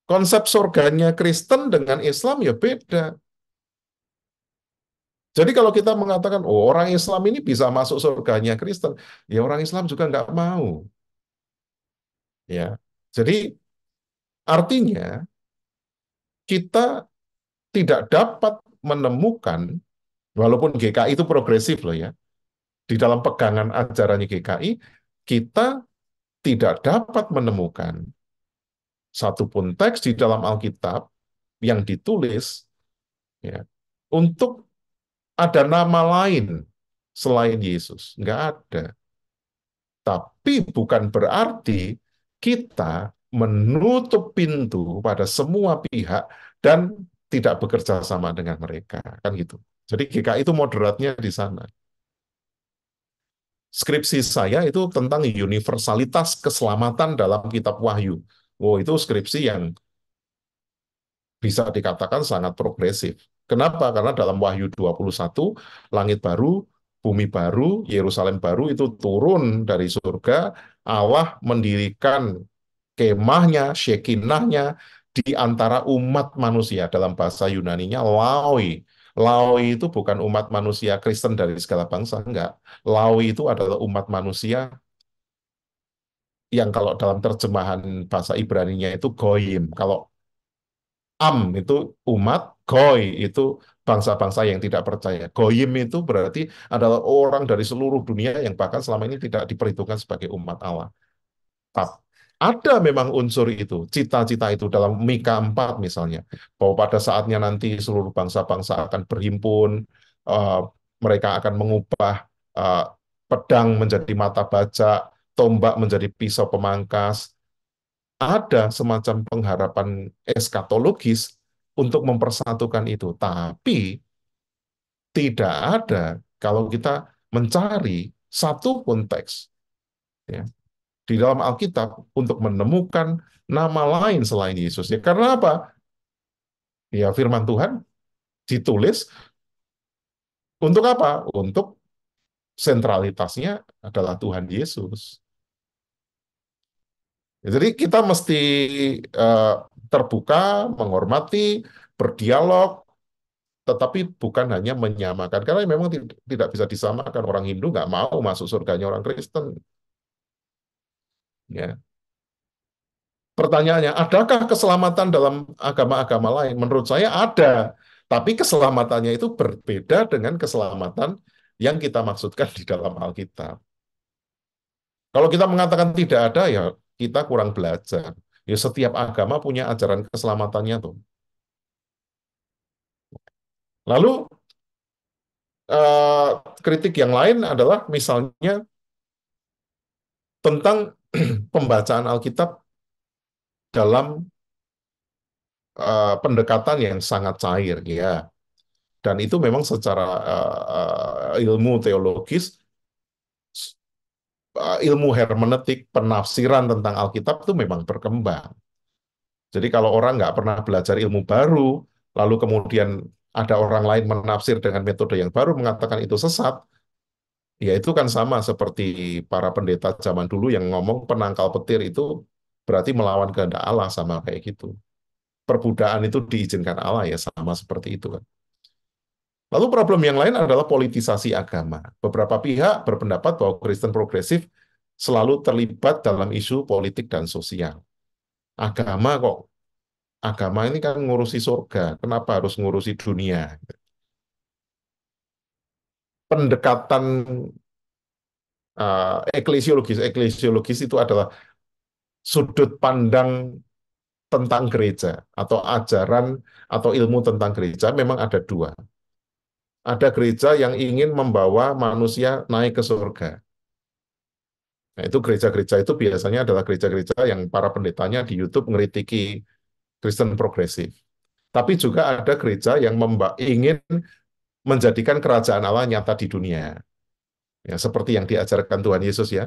Konsep surganya Kristen dengan Islam ya beda. Jadi kalau kita mengatakan, oh orang Islam ini bisa masuk surganya Kristen, ya orang Islam juga nggak mau. Ya, jadi artinya kita tidak dapat menemukan, walaupun GKI itu progresif loh ya, di dalam pegangan ajarannya GKI, kita tidak dapat menemukan satupun teks di dalam Alkitab yang ditulis ya, untuk ada nama lain selain Yesus. Nggak ada. Tapi bukan berarti kita menutup pintu pada semua pihak dan tidak bekerja sama dengan mereka. Kan gitu. Jadi GKI itu moderatnya di sana. Skripsi saya itu tentang universalitas keselamatan dalam kitab Wahyu. Oh, itu skripsi yang bisa dikatakan sangat progresif. Kenapa? Karena dalam Wahyu 21, langit baru, bumi baru, Yerusalem baru itu turun dari surga, Allah mendirikan kemahnya, shekinahnya di antara umat manusia. Dalam bahasa Yunaninya, laoi. Laoi itu bukan umat manusia Kristen dari segala bangsa, enggak. Laoi itu adalah umat manusia yang kalau dalam terjemahan bahasa Ibraninya itu goyim. Kalau itu umat, goy itu bangsa-bangsa yang tidak percaya. Goyim itu berarti adalah orang dari seluruh dunia yang bahkan selama ini tidak diperhitungkan sebagai umat Allah. Tapi ada memang unsur itu, cita-cita itu dalam Mika 4 misalnya, bahwa pada saatnya nanti seluruh bangsa-bangsa akan berhimpun, eh, mereka akan mengubah eh, pedang menjadi mata baja, tombak menjadi pisau pemangkas, ada semacam pengharapan eskatologis untuk mempersatukan itu. Tapi tidak ada kalau kita mencari satu konteks ya, di dalam Alkitab untuk menemukan nama lain selain Yesus. Ya, karena apa? Ya firman Tuhan ditulis untuk apa? Untuk sentralitasnya adalah Tuhan Yesus. Ya, jadi kita mesti eh, terbuka, menghormati, berdialog, tetapi bukan hanya menyamakan. Karena memang tidak bisa disamakan. Orang Hindu nggak mau masuk surganya orang Kristen. Ya. Pertanyaannya, adakah keselamatan dalam agama-agama lain? Menurut saya ada. Tapi keselamatannya itu berbeda dengan keselamatan yang kita maksudkan di dalam Alkitab. Kalau kita mengatakan tidak ada, ya kita kurang belajar. Ya, setiap agama punya ajaran keselamatannya tuh. Lalu eh, kritik yang lain adalah misalnya tentang pembacaan Alkitab dalam pendekatan yang sangat cair, ya. Dan itu memang secara ilmu teologis, ilmu hermeneutik, penafsiran tentang Alkitab itu memang berkembang. Jadi kalau orang nggak pernah belajar ilmu baru, lalu kemudian ada orang lain menafsir dengan metode yang baru mengatakan itu sesat, ya itu kan sama seperti para pendeta zaman dulu yang ngomong penangkal petir itu berarti melawan kehendak Allah, sama kayak gitu. Perbudaan itu diizinkan Allah, ya sama seperti itu kan. Lalu problem yang lain adalah politisasi agama. Beberapa pihak berpendapat bahwa Kristen progresif selalu terlibat dalam isu politik dan sosial. Agama kok agama ini kan ngurusi surga, kenapa harus ngurusi dunia? Pendekatan eklesiologis itu adalah sudut pandang tentang gereja atau ajaran atau ilmu tentang gereja memang ada dua. Ada gereja yang ingin membawa manusia naik ke surga. Nah, itu gereja-gereja itu biasanya adalah gereja-gereja yang para pendetanya di YouTube ngeritiki Kristen progresif. Tapi juga ada gereja yang ingin menjadikan kerajaan Allah nyata di dunia. Ya, seperti yang diajarkan Tuhan Yesus ya.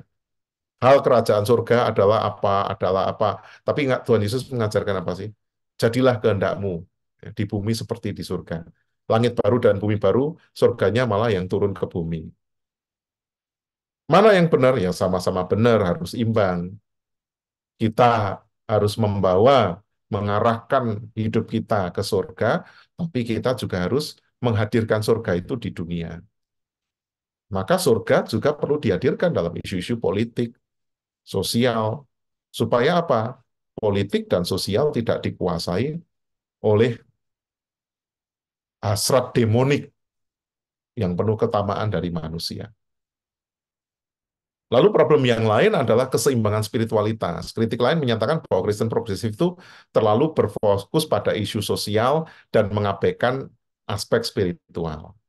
Hal kerajaan surga adalah apa. Tapi Tuhan Yesus mengajarkan apa sih? Jadilah kehendakmu ya, di bumi seperti di surga. Langit baru dan bumi baru, surganya malah yang turun ke bumi. Mana yang benar? Ya sama-sama benar, harus imbang. Kita harus mengarahkan hidup kita ke surga, tapi kita juga harus menghadirkan surga itu di dunia. Maka surga juga perlu dihadirkan dalam isu-isu politik, sosial, supaya apa? Politik dan sosial tidak dikuasai oleh hasrat demonik yang penuh ketamaan dari manusia. Lalu problem yang lain adalah keseimbangan spiritualitas. Kritik lain menyatakan bahwa Kristen progresif itu terlalu berfokus pada isu sosial dan mengabaikan aspek spiritual.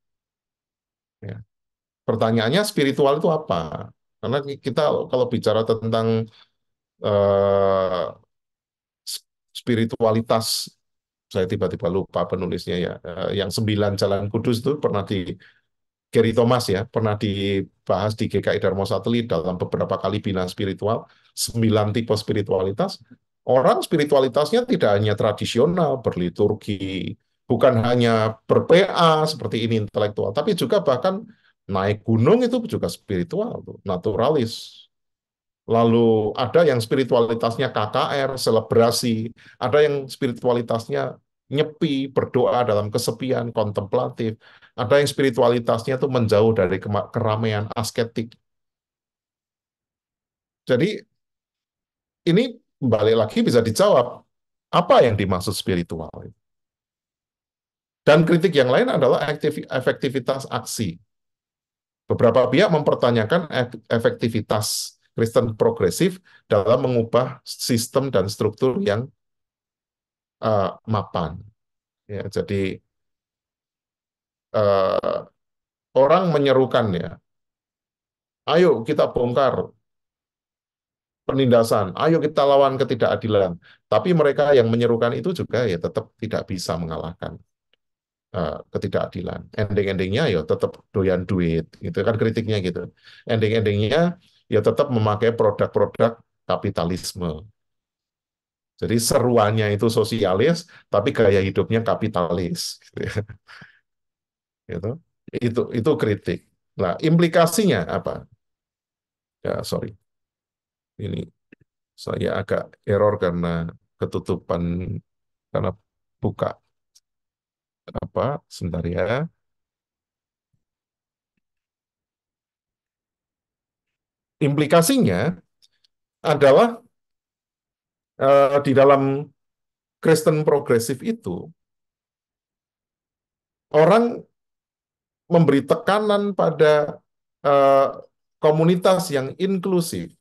Ya. Pertanyaannya spiritual itu apa? Karena kita kalau bicara tentang eh, spiritualitas, saya tiba-tiba lupa penulisnya ya, yang 9 jalan kudus itu pernah di Gary Thomas ya, pernah dibahas di GKI Dharma Satelit dalam beberapa kali bina spiritual, 9 tipe spiritualitas. Orang spiritualitasnya tidak hanya tradisional, berliturgi, bukan hanya ber-PA seperti ini intelektual, tapi juga bahkan naik gunung itu juga spiritual, naturalis. Lalu ada yang spiritualitasnya KKR, selebrasi, ada yang spiritualitasnya nyepi, berdoa dalam kesepian, kontemplatif, ada yang spiritualitasnya itu menjauh dari keramaian, asketik. Jadi ini balik lagi bisa dijawab, apa yang dimaksud spiritual? Dan kritik yang lain adalah efektivitas aksi. Beberapa pihak mempertanyakan efektivitas Kristen progresif dalam mengubah sistem dan struktur yang mapan. Ya, jadi uh, orang menyerukan ya, ayo kita bongkar penindasan, ayo kita lawan ketidakadilan. Tapi mereka yang menyerukan itu juga ya tetap tidak bisa mengalahkan ketidakadilan. Ending-endingnya ya tetap doyan duit, gitu kan kritiknya gitu. Ending-endingnya ya tetap memakai produk-produk kapitalisme. Jadi seruannya itu sosialis, tapi gaya hidupnya kapitalis. Gitu ya. Gitu. Itu kritik. Nah, implikasinya apa? Ya, sorry. Ini saya agak error karena ketutupan karena buka apa sebentar ya. Implikasinya adalah di dalam Kristen progresif itu orang memberi tekanan pada eh, komunitas yang inklusif.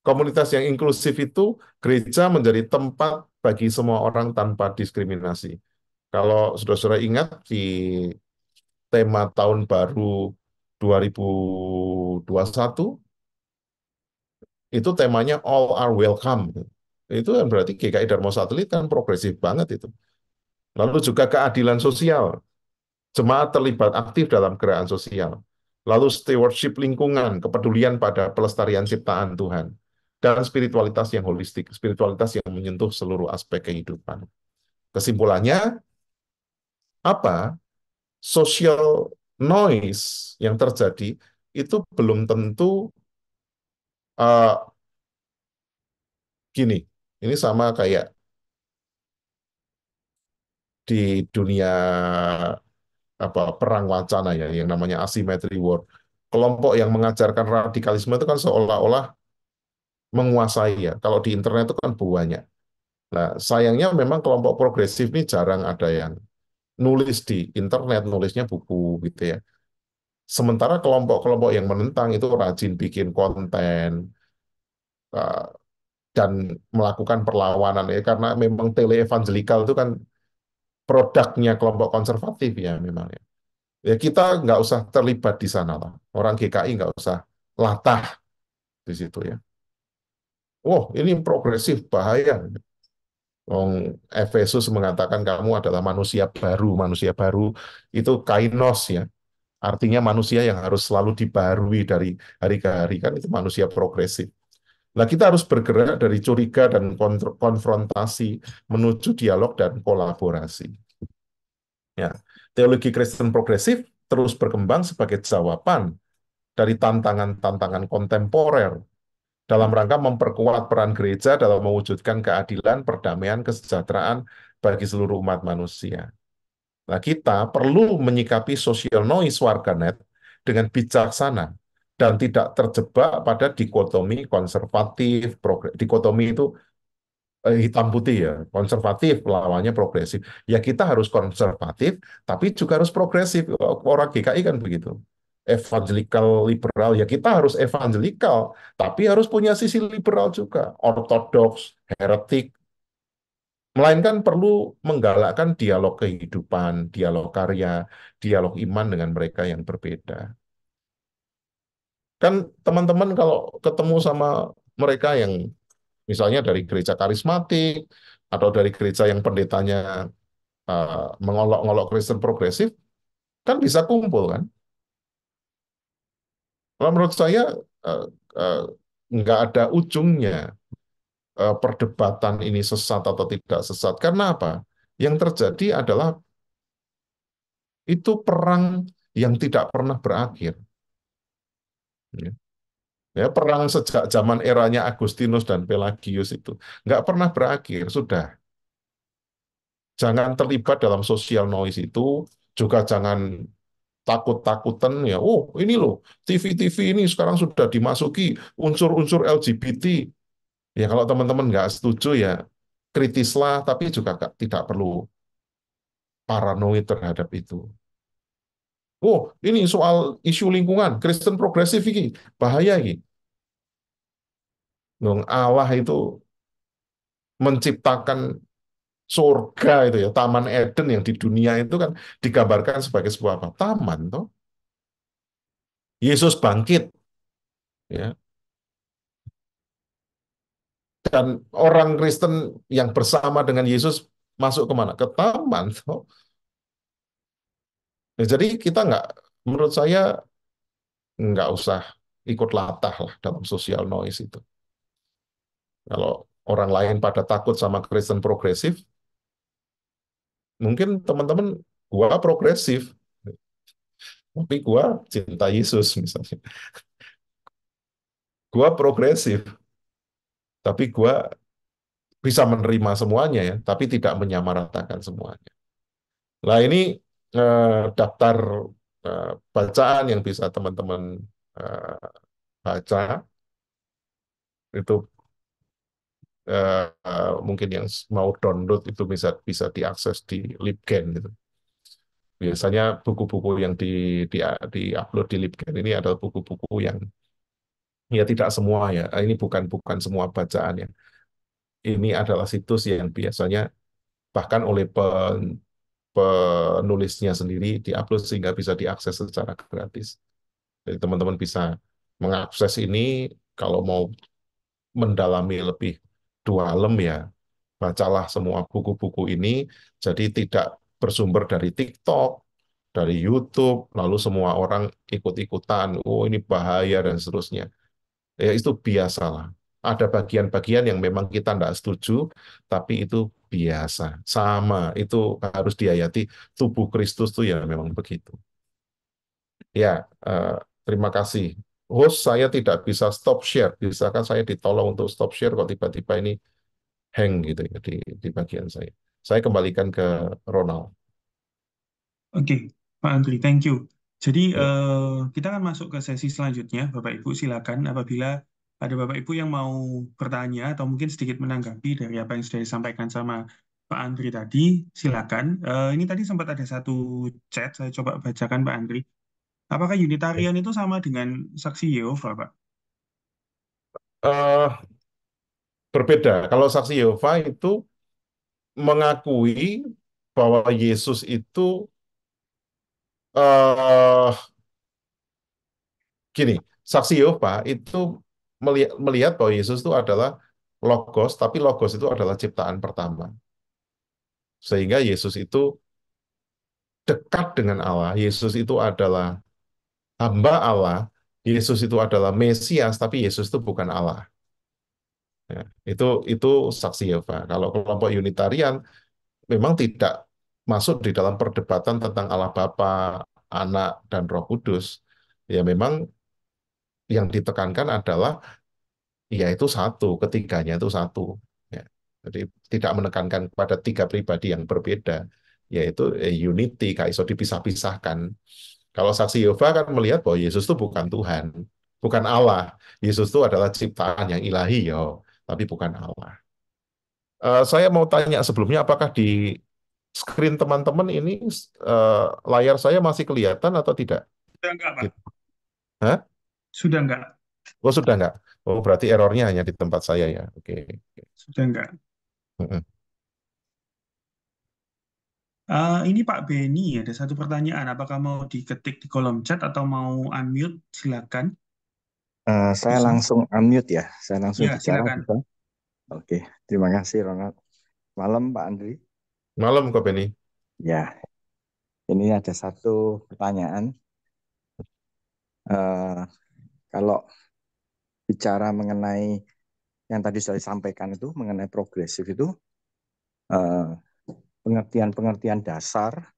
Komunitas yang inklusif itu gereja menjadi tempat bagi semua orang tanpa diskriminasi. Kalau saudara-saudara ingat di tema tahun baru 2021, itu temanya All Are Welcome. Itu kan berarti GKI Dharma Satelit kan progresif banget itu. Lalu juga keadilan sosial. Jemaat terlibat aktif dalam gerakan sosial. Lalu stewardship lingkungan, kepedulian pada pelestarian ciptaan Tuhan. Dan spiritualitas yang holistik, spiritualitas yang menyentuh seluruh aspek kehidupan. Kesimpulannya, apa? Social noise yang terjadi itu belum tentu uh, gini. Ini sama kayak di dunia apa perang wacana ya, yang namanya asymmetry war. Kelompok yang mengajarkan radikalisme itu kan seolah-olah menguasai ya. Kalau di internet itu kan banyak. Nah, sayangnya memang kelompok progresif ini jarang ada yang nulis di internet, nulisnya buku gitu ya. Sementara kelompok-kelompok yang menentang itu rajin bikin konten eh, dan melakukan perlawanan ya, karena memang tele-evangelikal itu kan produknya kelompok konservatif ya memang ya. Ya kita nggak usah terlibat di sana lah. Orang GKI nggak usah latah di situ ya. Wah, ini progresif, bahaya. Efesus mengatakan kamu adalah manusia baru. Manusia baru itu kainos ya. Artinya manusia yang harus selalu dibarui dari hari ke hari. Kan itu manusia progresif. Nah, kita harus bergerak dari curiga dan konfrontasi menuju dialog dan kolaborasi. Ya, teologi Kristen progresif terus berkembang sebagai jawaban dari tantangan-tantangan kontemporer dalam rangka memperkuat peran gereja dalam mewujudkan keadilan, perdamaian, kesejahteraan bagi seluruh umat manusia. Nah, kita perlu menyikapi social noise warganet dengan bijaksana dan tidak terjebak pada dikotomi konservatif, dikotomi itu hitam putih ya, konservatif lawannya progresif. Ya kita harus konservatif, tapi juga harus progresif. Orang GKI kan begitu. Evangelical liberal, ya kita harus evangelikal, tapi harus punya sisi liberal juga. Ortodoks, heretik, melainkan perlu menggalakkan dialog kehidupan, dialog karya, dialog iman dengan mereka yang berbeda. Kan teman-teman kalau ketemu sama mereka yang misalnya dari gereja karismatik atau dari gereja yang pendetanya mengolok-olok Kristen progresif, kan bisa kumpul kan. Kalau menurut saya eh, eh, nggak ada ujungnya perdebatan ini sesat atau tidak sesat. Karena apa? Yang terjadi adalah itu perang yang tidak pernah berakhir. Ya, ya, perang sejak zaman eranya Agustinus dan Pelagius itu nggak pernah berakhir. Sudah, jangan terlibat dalam social noise itu, juga jangan takut-takutan ya. Oh, ini loh, TV-TV ini sekarang sudah dimasuki unsur-unsur LGBT. Ya kalau teman-teman nggak setuju ya kritislah, tapi juga tidak perlu paranoid terhadap itu. Oh, ini soal isu lingkungan, Kristen progresif ini bahaya ini. Dong Allah itu menciptakan surga itu ya, Taman Eden yang di dunia itu kan digambarkan sebagai sebuah apa? Taman toh. Yesus bangkit ya. Dan orang Kristen yang bersama dengan Yesus masuk kemana? Ke taman toh. Ya, jadi kita nggak, menurut saya nggak usah ikut latah lah dalam social noise itu. Kalau orang lain pada takut sama Kristen progresif, mungkin teman-teman gua progresif, tapi gua cinta Yesus misalnya. Gua progresif, tapi gua bisa menerima semuanya ya, tapi tidak menyamaratakan semuanya. Nah ini daftar bacaan yang bisa teman-teman eh, baca itu mungkin yang mau download itu bisa bisa diakses di Libgen gitu. Biasanya buku-buku yang di-upload di Libgen ini adalah buku-buku yang ya tidak semua ya. Ini bukan bukan semua bacaan ya. Ini adalah situs yang biasanya bahkan oleh penulisnya sendiri diupload sehingga bisa diakses secara gratis. Jadi teman-teman bisa mengakses ini kalau mau mendalami lebih dalam ya, bacalah semua buku-buku ini. Jadi tidak bersumber dari TikTok, dari YouTube, lalu semua orang ikut-ikutan, oh ini bahaya dan seterusnya. Ya itu biasalah. Ada bagian-bagian yang memang kita tidak setuju, tapi itu biasa. Sama, itu harus dihayati. Tubuh Kristus tuh ya memang begitu. Ya, eh, terima kasih. Host, saya tidak bisa stop share. Bisakah saya ditolong untuk stop share kok tiba-tiba ini hang gitu ya di bagian saya. Saya kembalikan ke Ronald. Oke, Pak Andri, thank you. Jadi Ya, kita akan masuk ke sesi selanjutnya, Bapak Ibu silakan apabila ada Bapak Ibu yang mau bertanya atau mungkin sedikit menanggapi dari apa yang sudah disampaikan sama Pak Andri tadi, silakan. Ini tadi sempat ada satu chat, saya coba bacakan Pak Andri. Apakah Unitarian itu sama dengan saksi Yehova, Pak? Eh, Berbeda. Kalau saksi Yehova itu mengakui bahwa Yesus itu eh gini, saksi Yehova itu melihat bahwa Yesus itu adalah Logos, tapi Logos itu adalah ciptaan pertama. Sehingga Yesus itu dekat dengan Allah. Yesus itu adalah hamba Allah. Yesus itu adalah Mesias, tapi Yesus itu bukan Allah. Ya, itu saksi Yehova. Kalau kelompok Unitarian memang tidak masuk di dalam perdebatan tentang Allah Bapa, Anak, dan Roh Kudus. Ya memang yang ditekankan adalah ya itu satu, ketiganya itu satu. Ya. Jadi tidak menekankan pada tiga pribadi yang berbeda, yaitu unity, gak iso dipisah-pisahkan. Kalau saksi Yehova kan melihat bahwa Yesus itu bukan Tuhan, bukan Allah. Yesus itu adalah ciptaan yang ilahi, yo, tapi bukan Allah. Saya mau tanya sebelumnya, apakah di screen teman-teman ini layar saya masih kelihatan atau tidak? Sudah enggak, Pak? Gitu. Hah? Sudah enggak? Oh sudah nggak? Oh berarti errornya hanya di tempat saya ya. Oke. Sudah enggak? Mm-mm. Ini Pak Beni, ada satu pertanyaan. Apakah mau diketik di kolom chat atau mau unmute? Silakan. Saya Bisa. langsung unmute ya. Saya langsung Ya, bicara silakan. bisa. Oke, terima kasih Ronald. Malam Pak Andri. Malam kok Beni. Ya, ini ada satu pertanyaan. Eh, Kalau bicara mengenai yang tadi sudah disampaikan itu mengenai progresif itu eh, pengertian-pengertian dasar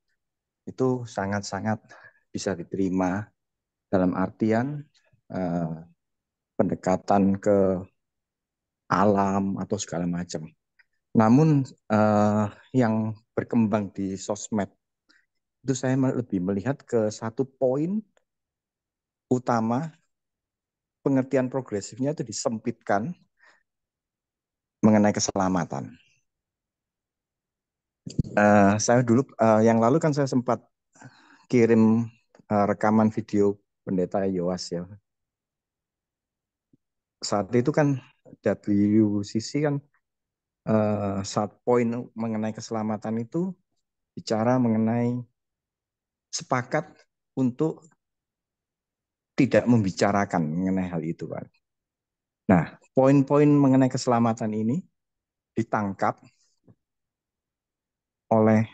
itu sangat-sangat bisa diterima dalam artian eh, pendekatan ke alam atau segala macam. Namun yang berkembang di sosmed itu saya lebih melihat ke satu poin utama pengertian progresifnya itu disempitkan mengenai keselamatan. Saya dulu yang lalu kan saya sempat kirim rekaman video Pendeta Yoas ya. Saat itu kan WCC kan saat poin mengenai keselamatan itu bicara mengenai sepakat untuk tidak membicarakan mengenai hal itu, Pak. Nah, poin-poin mengenai keselamatan ini ditangkap oleh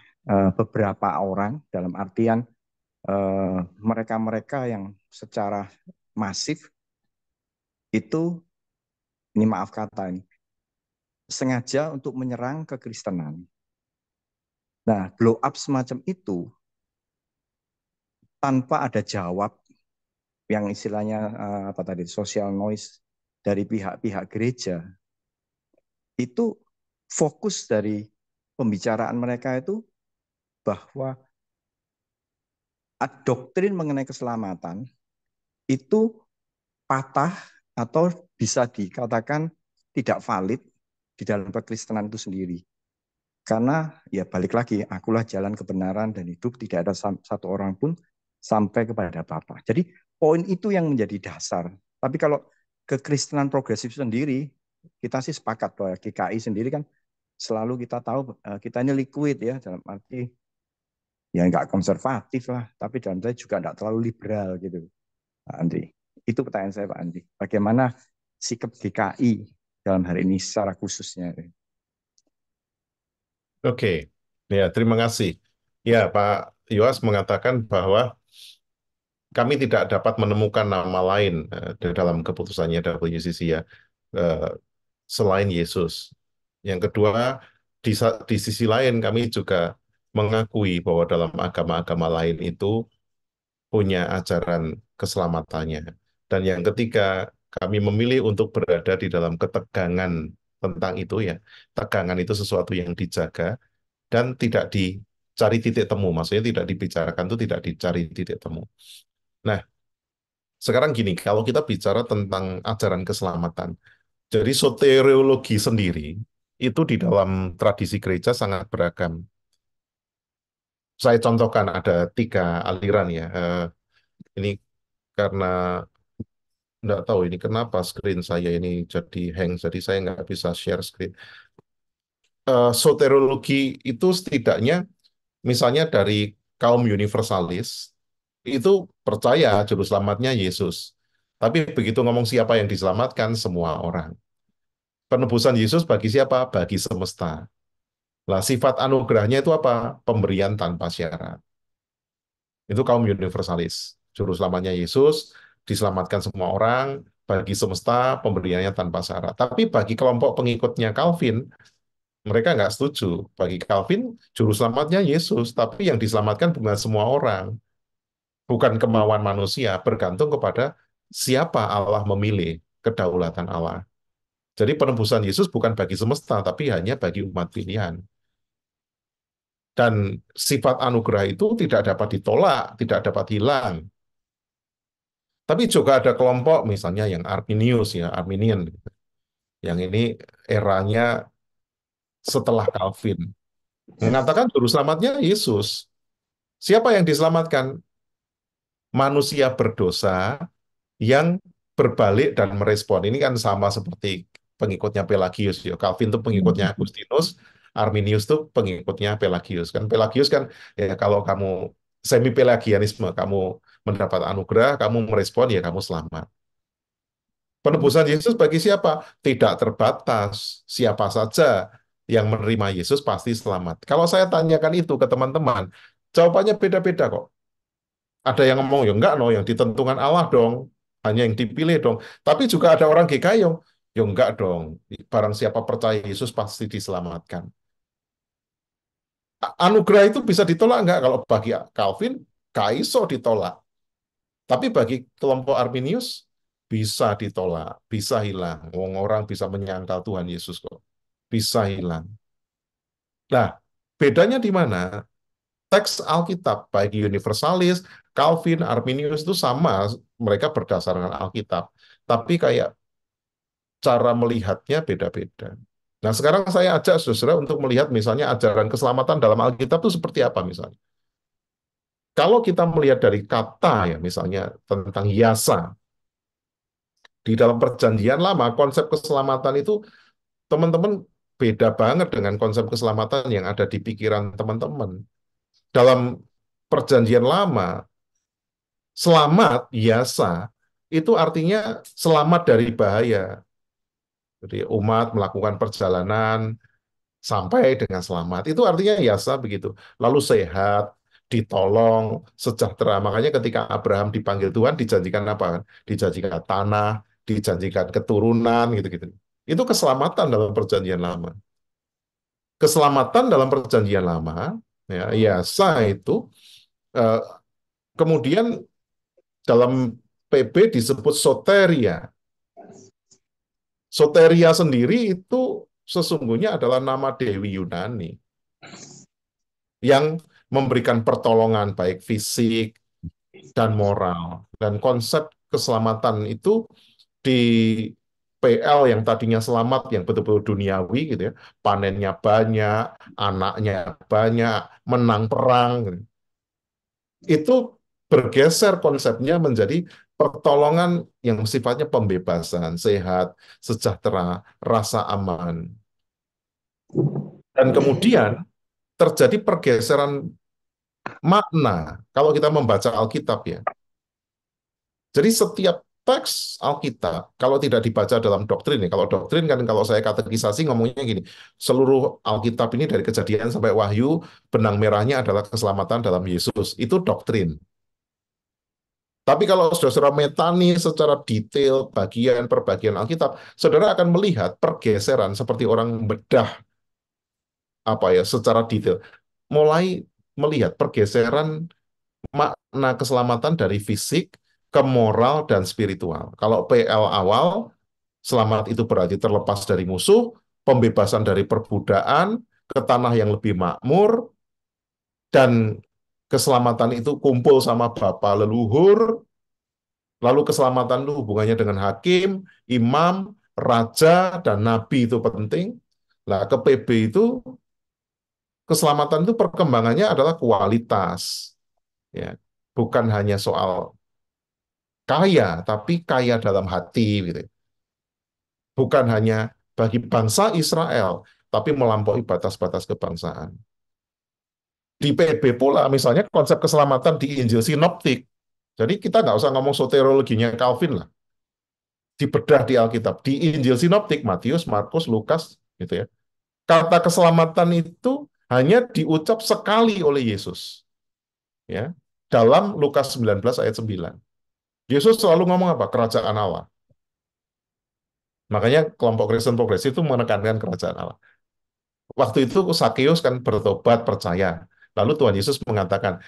beberapa orang dalam artian mereka-mereka yang secara masif itu, ini maaf kata ini, sengaja untuk menyerang kekristenan. Nah, blow up semacam itu tanpa ada jawab yang istilahnya apa tadi social noise dari pihak-pihak gereja, itu fokus dari pembicaraan mereka itu bahwa doktrin mengenai keselamatan itu patah atau bisa dikatakan tidak valid di dalam kekristenan itu sendiri. Karena ya balik lagi, akulah jalan kebenaran dan hidup, tidak ada satu orang pun sampai kepada Bapa. Jadi poin itu yang menjadi dasar. Tapi kalau kekristenan progresif sendiri, kita sih sepakat bahwa GKI sendiri kan selalu kita tahu kita ini liquid ya, dalam arti ya nggak konservatif lah, tapi dalam saya juga nggak terlalu liberal gitu, Pak Andri. Itu pertanyaan saya, Pak Andri. Bagaimana sikap GKI dalam hari ini secara khususnya? Oke. Ya, terima kasih. Ya, Pak Yoas mengatakan bahwa kami tidak dapat menemukan nama lain di dalam keputusannya WCC ya, eh, selain Yesus. Yang kedua, di sisi lain kami juga mengakui bahwa dalam agama-agama lain itu punya ajaran keselamatannya. Dan yang ketiga, kami memilih untuk berada di dalam ketegangan tentang itu ya. Tegangan itu sesuatu yang dijaga dan tidak dicari titik temu. Maksudnya tidak dibicarakan itu tidak dicari titik temu. Nah, Sekarang gini, kalau kita bicara tentang ajaran keselamatan, jadi soteriologi sendiri itu di dalam tradisi gereja sangat beragam. Saya contohkan ada 3 aliran ya. Ini karena nggak tahu ini kenapa screen saya ini jadi hang, jadi saya nggak bisa share screen. Soteriologi itu setidaknya, misalnya dari kaum universalis, itu percaya juru selamatnya Yesus. Tapi begitu ngomong siapa yang diselamatkan, semua orang. Penebusan Yesus bagi siapa? Bagi semesta. Lah, sifat anugerahnya itu apa? Pemberian tanpa syarat. Itu kaum universalis. Juru selamatnya Yesus, diselamatkan semua orang, bagi semesta, pemberiannya tanpa syarat. Tapi bagi kelompok pengikutnya Calvin, mereka nggak setuju. Bagi Calvin, juru selamatnya Yesus, tapi yang diselamatkan bukan semua orang. Bukan kemauan manusia, bergantung kepada siapa Allah memilih, kedaulatan Allah. Jadi penebusan Yesus bukan bagi semesta, tapi hanya bagi umat pilihan. Dan sifat anugerah itu tidak dapat ditolak, tidak dapat hilang. Tapi juga ada kelompok misalnya yang Arminius ya, Arminian. Yang ini eranya setelah Calvin. Mengatakan juru selamatnya Yesus. Siapa yang diselamatkan? Manusia berdosa yang berbalik dan merespon. Ini kan sama seperti pengikutnya Pelagius. Ya. Calvin itu pengikutnya Agustinus, Arminius itu pengikutnya Pelagius. Kan Pelagius kan ya kalau kamu semi Pelagianisme, kamu mendapat anugerah, kamu merespon ya kamu selamat. Penebusan Yesus bagi siapa? Tidak terbatas. Siapa saja yang menerima Yesus pasti selamat. Kalau saya tanyakan itu ke teman-teman, jawabannya beda-beda kok. Ada yang ngomong, ya enggak, no, yang ditentukan Allah dong. Hanya yang dipilih dong. Tapi juga ada orang GKI, ya enggak dong. Barang siapa percaya Yesus pasti diselamatkan. Anugerah itu bisa ditolak enggak? Kalau bagi Calvin, kaiso ditolak. Tapi bagi kelompok Arminius, bisa ditolak, bisa hilang. Orang bisa menyangkal Tuhan Yesus kok. Bisa hilang. Nah, bedanya di mana? Teks Alkitab, baik universalis, Calvin, Arminius itu sama, mereka berdasarkan Alkitab. Tapi kayak cara melihatnya beda-beda. Nah, sekarang saya ajak saudara untuk melihat misalnya ajaran keselamatan dalam Alkitab itu seperti apa misalnya. Kalau kita melihat dari kata ya, misalnya tentang yasa, di dalam perjanjian lama, konsep keselamatan itu teman-teman beda banget dengan konsep keselamatan yang ada di pikiran teman-teman. Dalam perjanjian lama, selamat, yasa, itu artinya selamat dari bahaya. Jadi umat melakukan perjalanan sampai dengan selamat. Itu artinya yasa begitu. Lalu sehat, ditolong, sejahtera. Makanya ketika Abraham dipanggil Tuhan, dijanjikan apa? Dijanjikan tanah, dijanjikan keturunan, gitu-gitu. Itu keselamatan dalam perjanjian lama. Keselamatan dalam perjanjian lama, ya, yasa itu, eh, kemudian dalam PB disebut soteria. Soteria sendiri itu sesungguhnya adalah nama Dewi Yunani yang memberikan pertolongan baik fisik dan moral. Dan konsep keselamatan itu di PL yang tadinya selamat, yang betul-betul duniawi gitu ya, panennya banyak, anaknya banyak, menang perang, gitu. Itu bergeser konsepnya menjadi pertolongan yang sifatnya pembebasan, sehat, sejahtera, rasa aman. Dan kemudian terjadi pergeseran makna kalau kita membaca Alkitab ya. Jadi setiap teks Alkitab kalau tidak dibaca dalam doktrin ya, kalau doktrin kan kalau saya katekisasi ngomongnya gini, seluruh Alkitab ini dari Kejadian sampai Wahyu, benang merahnya adalah keselamatan dalam Yesus. Itu doktrin. Tapi kalau saudara metani secara detail bagian per bagian Alkitab, saudara akan melihat pergeseran seperti orang bedah apa ya secara detail. Mulai melihat pergeseran makna keselamatan dari fisik ke moral dan spiritual. Kalau PL awal, selamat itu berarti terlepas dari musuh, pembebasan dari perbudakan, ke tanah yang lebih makmur, dan keselamatan itu kumpul sama Bapa leluhur, Lalu keselamatan itu hubungannya dengan hakim, imam, raja, dan nabi itu penting. Nah, ke PB itu keselamatan itu perkembangannya adalah kualitas, ya. Bukan hanya soal kaya, tapi kaya dalam hati, gitu. Bukan hanya bagi bangsa Israel, tapi melampaui batas-batas kebangsaan. Di PB pula, misalnya konsep keselamatan di Injil Sinoptik. Jadi kita nggak usah ngomong soteriologinya Calvin lah. Dibedah di Alkitab. Di Injil Sinoptik, Matius, Markus, Lukas, gitu ya. Kata keselamatan itu hanya diucap sekali oleh Yesus. Ya, dalam Lukas 19 ayat 9. Yesus selalu ngomong apa? Kerajaan Allah. Makanya kelompok Kristen progresif itu menekankan kerajaan Allah. Waktu itu Sakeus kan bertobat percaya. Lalu Tuhan Yesus mengatakan,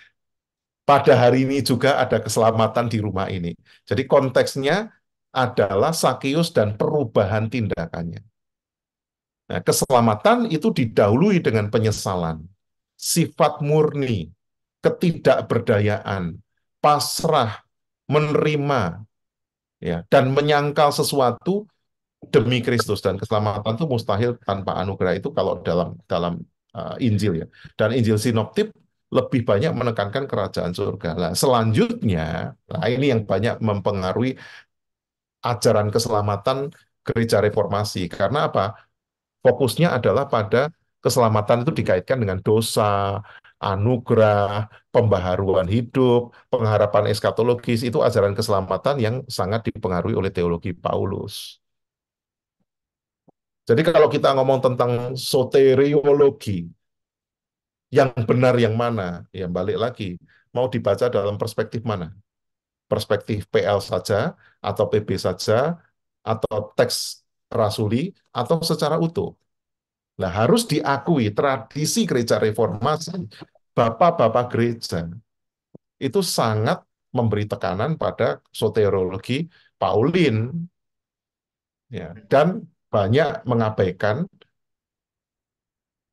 pada hari ini juga ada keselamatan di rumah ini. Jadi konteksnya adalah Sakeus dan perubahan tindakannya. Nah, keselamatan itu didahului dengan penyesalan, sifat murni, ketidakberdayaan, pasrah, menerima, ya, dan menyangkal sesuatu demi Kristus. Dan keselamatan itu mustahil tanpa anugerah itu kalau dalam dalam Injil, ya. Dan Injil sinoptik lebih banyak menekankan kerajaan surga. Nah, selanjutnya, nah ini yang banyak mempengaruhi ajaran keselamatan gereja reformasi. Karena apa? Fokusnya adalah pada keselamatan itu dikaitkan dengan dosa, anugerah, pembaharuan hidup, pengharapan eskatologis. Itu ajaran keselamatan yang sangat dipengaruhi oleh teologi Paulus. Jadi kalau kita ngomong tentang soteriologi, yang benar yang mana? Ya balik lagi, mau dibaca dalam perspektif mana? Perspektif PL saja, atau PB saja, atau teks rasuli, atau secara utuh. Nah, harus diakui tradisi gereja reformasi, bapak-bapak gereja, itu sangat memberi tekanan pada soteriologi Paulin, ya, dan banyak mengabaikan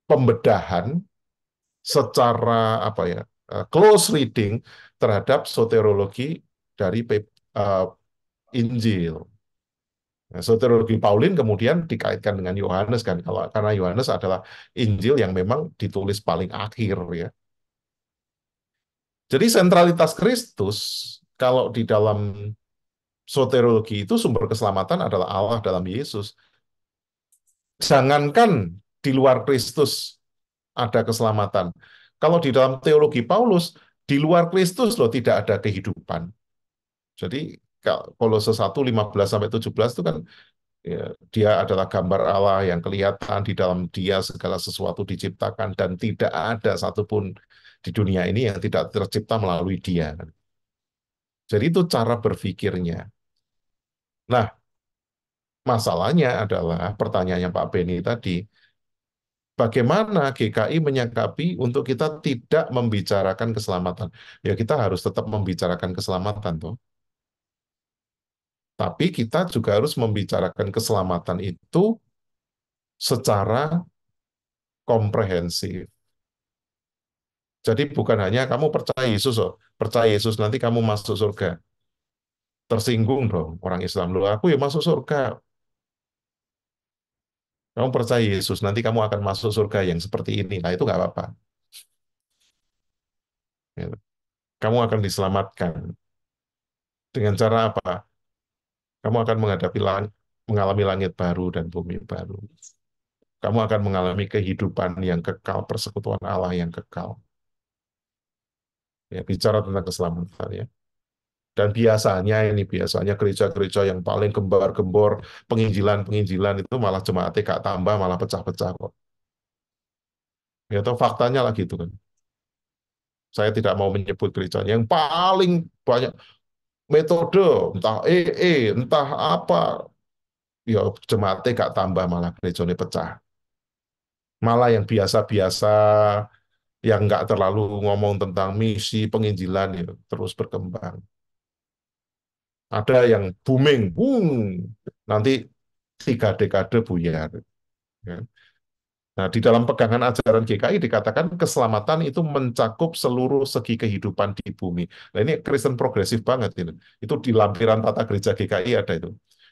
pembedahan secara apa ya, close reading terhadap soteriologi dari Injil. Nah, soteriologi Paulin kemudian dikaitkan dengan Yohanes kan, kalau karena Yohanes adalah Injil yang memang ditulis paling akhir, ya. Jadi sentralitas Kristus kalau di dalam soteriologi itu sumber keselamatan adalah Allah dalam Yesus. Jangankan di luar Kristus ada keselamatan. Kalau di dalam teologi Paulus, di luar Kristus loh tidak ada kehidupan. Jadi Kolose 1:15-17 itu kan, ya, dia adalah gambar Allah yang kelihatan, di dalam dia segala sesuatu diciptakan dan tidak ada satupun di dunia ini yang tidak tercipta melalui dia. Jadi itu cara berpikirnya. Nah, masalahnya adalah pertanyaannya Pak Beni tadi, bagaimana GKI menyikapi untuk kita tidak membicarakan keselamatan? Ya kita harus tetap membicarakan keselamatan, toh. Tapi kita juga harus membicarakan keselamatan itu secara komprehensif. Jadi bukan hanya kamu percaya Yesus, oh, percaya Yesus nanti kamu masuk surga. Tersinggung dong orang Islam. Loh, aku ya masuk surga. Kamu percaya Yesus, nanti kamu akan masuk surga yang seperti ini. Nah, itu nggak apa-apa. Gitu. Kamu akan diselamatkan. Dengan cara apa? Kamu akan mengalami langit baru dan bumi baru. Kamu akan mengalami kehidupan yang kekal, persekutuan Allah yang kekal. Ya, bicara tentang keselamatan, ya. Dan biasanya gereja-gereja yang paling gembar-gembor, penginjilan-penginjilan itu malah jemaatnya gak tambah, malah pecah-pecah kok. Ya, toh faktanya lah gitu kan. Saya tidak mau menyebut gereja yang paling banyak metode, entah entah apa, ya jemaatnya gak tambah, malah gerejanya pecah. Malah yang biasa-biasa, yang nggak terlalu ngomong tentang misi penginjilan, ya, terus berkembang. Ada yang booming, nanti 3 dekade buyar. Ya. Nah, di dalam pegangan ajaran GKI dikatakan keselamatan itu mencakup seluruh segi kehidupan di bumi. Nah, ini Kristen progresif banget ini. Itu di lampiran tata gereja GKI ada itu.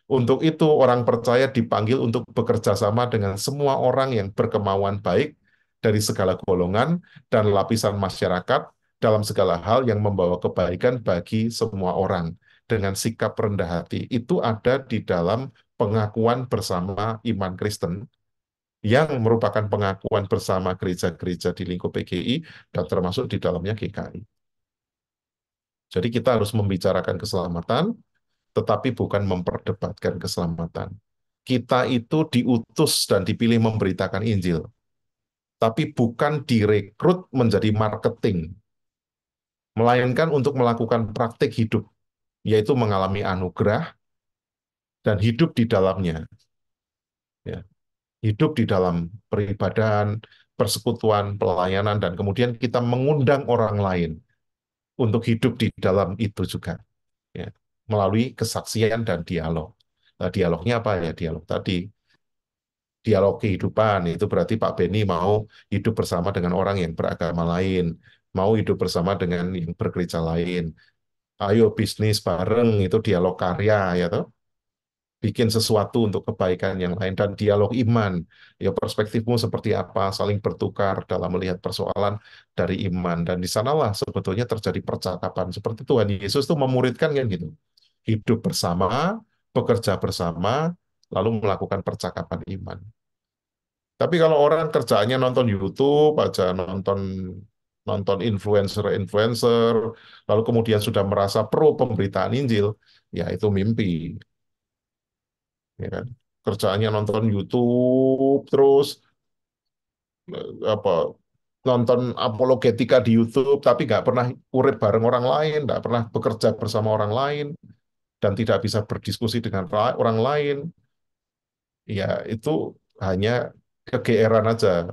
Untuk itu, orang percaya dipanggil untuk bekerja sama dengan semua orang yang berkemauan baik dari segala golongan dan lapisan masyarakat dalam segala hal yang membawa kebaikan bagi semua orang dengan sikap rendah hati. Itu ada di dalam pengakuan bersama iman Kristen yang merupakan pengakuan bersama gereja-gereja di lingkup PGI dan termasuk di dalamnya GKI. Jadi kita harus membicarakan keselamatan, tetapi bukan memperdebatkan keselamatan. Kita itu diutus dan dipilih memberitakan Injil, tapi bukan direkrut menjadi marketing, melainkan untuk melakukan praktik hidup, yaitu mengalami anugerah dan hidup di dalamnya. Ya, hidup di dalam peribadahan, persekutuan, pelayanan, dan kemudian kita mengundang orang lain untuk hidup di dalam itu juga, ya, melalui kesaksian dan dialog. Nah, dialognya apa ya? Dialog tadi, dialog kehidupan, itu berarti Pak Beni mau hidup bersama dengan orang yang beragama lain, mau hidup bersama dengan yang bergereja lain. Ayo bisnis bareng, itu dialog karya, ya toh? Bikin sesuatu untuk kebaikan yang lain dan dialog iman. Ya perspektifmu seperti apa, saling bertukar dalam melihat persoalan dari iman dan di sanalah sebetulnya terjadi percakapan. Seperti Tuhan Yesus itu memuridkan kan gitu. Hidup bersama, bekerja bersama, lalu melakukan percakapan iman. Tapi kalau orang kerjaannya nonton YouTube aja, nonton nonton influencer-influencer, lalu kemudian sudah merasa pro pemberitaan Injil, ya itu mimpi, ya kan? Kerjaannya nonton YouTube terus apa nonton apologetika di YouTube tapi nggak pernah urip bareng orang lain, nggak pernah bekerja bersama orang lain dan tidak bisa berdiskusi dengan orang lain, ya itu hanya kegeeran aja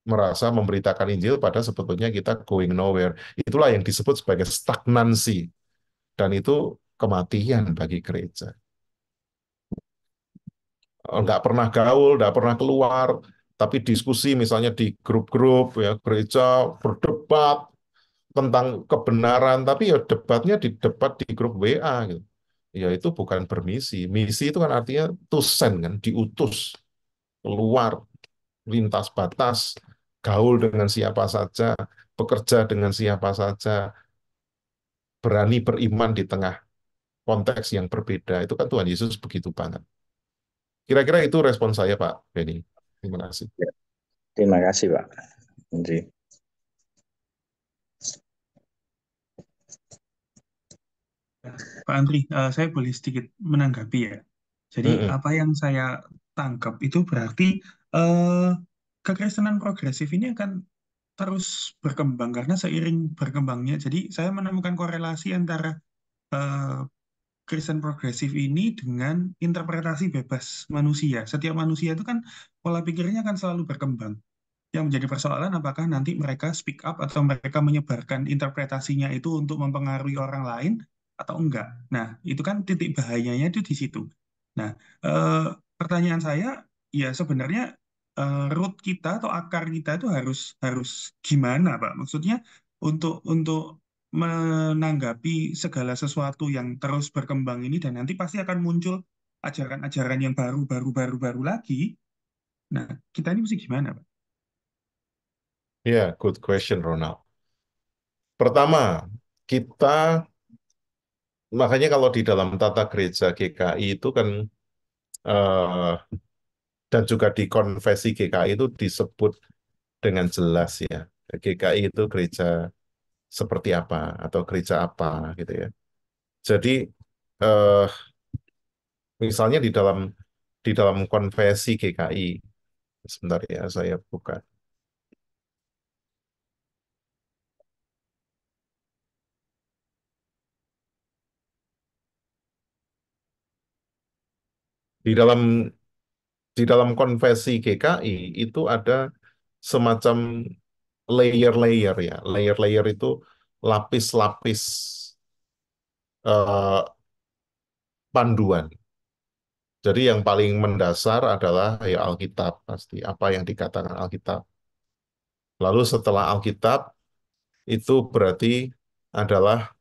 merasa memberitakan Injil pada sebetulnya kita going nowhere. Itulah yang disebut sebagai stagnansi dan itu kematian bagi gereja. Nggak pernah gaul, nggak pernah keluar, tapi diskusi misalnya di grup-grup ya gereja berdebat tentang kebenaran, tapi ya debatnya di debat di grup WA gitu. Ya itu bukan bermisi. Misi itu kan artinya to send kan, diutus keluar lintas batas, gaul dengan siapa saja, bekerja dengan siapa saja, berani beriman di tengah konteks yang berbeda. Itu kan Tuhan Yesus begitu banget. Kira-kira itu respon saya, Pak Benny. Terima kasih. Ya, terima kasih Pak Andri. Pak Andri, saya boleh sedikit menanggapi ya. Jadi Mm-mm. apa yang saya tangkap itu berarti eh, kekristenan progresif ini akan terus berkembang karena seiring berkembangnya. Jadi saya menemukan korelasi antara eh, Kristen progresif ini dengan interpretasi bebas manusia. Setiap manusia itu kan pola pikirnya kan selalu berkembang. Yang menjadi persoalan apakah nanti mereka speak up atau mereka menyebarkan interpretasinya itu untuk mempengaruhi orang lain atau enggak. Nah, itu kan titik bahayanya itu di situ. Nah, eh, pertanyaan saya, ya sebenarnya root kita atau akar kita itu harus harus gimana, Pak? Maksudnya untuk menanggapi segala sesuatu yang terus berkembang ini dan nanti pasti akan muncul ajaran-ajaran yang baru lagi. Nah, kita ini mesti gimana, Pak? Ya, good question, Ronald. Pertama, kita makanya kalau di dalam tata gereja GKI itu kan eh, dan juga di konfesi GKI itu disebut dengan jelas ya. GKI itu gereja seperti apa atau gereja apa gitu ya. Jadi eh, misalnya di dalam konfesi GKI, sebentar ya saya buka. Di dalam di dalam konfesi GKI itu ada semacam layer-layer ya. Layer-layer itu lapis-lapis eh, panduan. Jadi yang paling mendasar adalah ya Alkitab pasti, apa yang dikatakan Alkitab. Lalu setelah Alkitab itu berarti adalah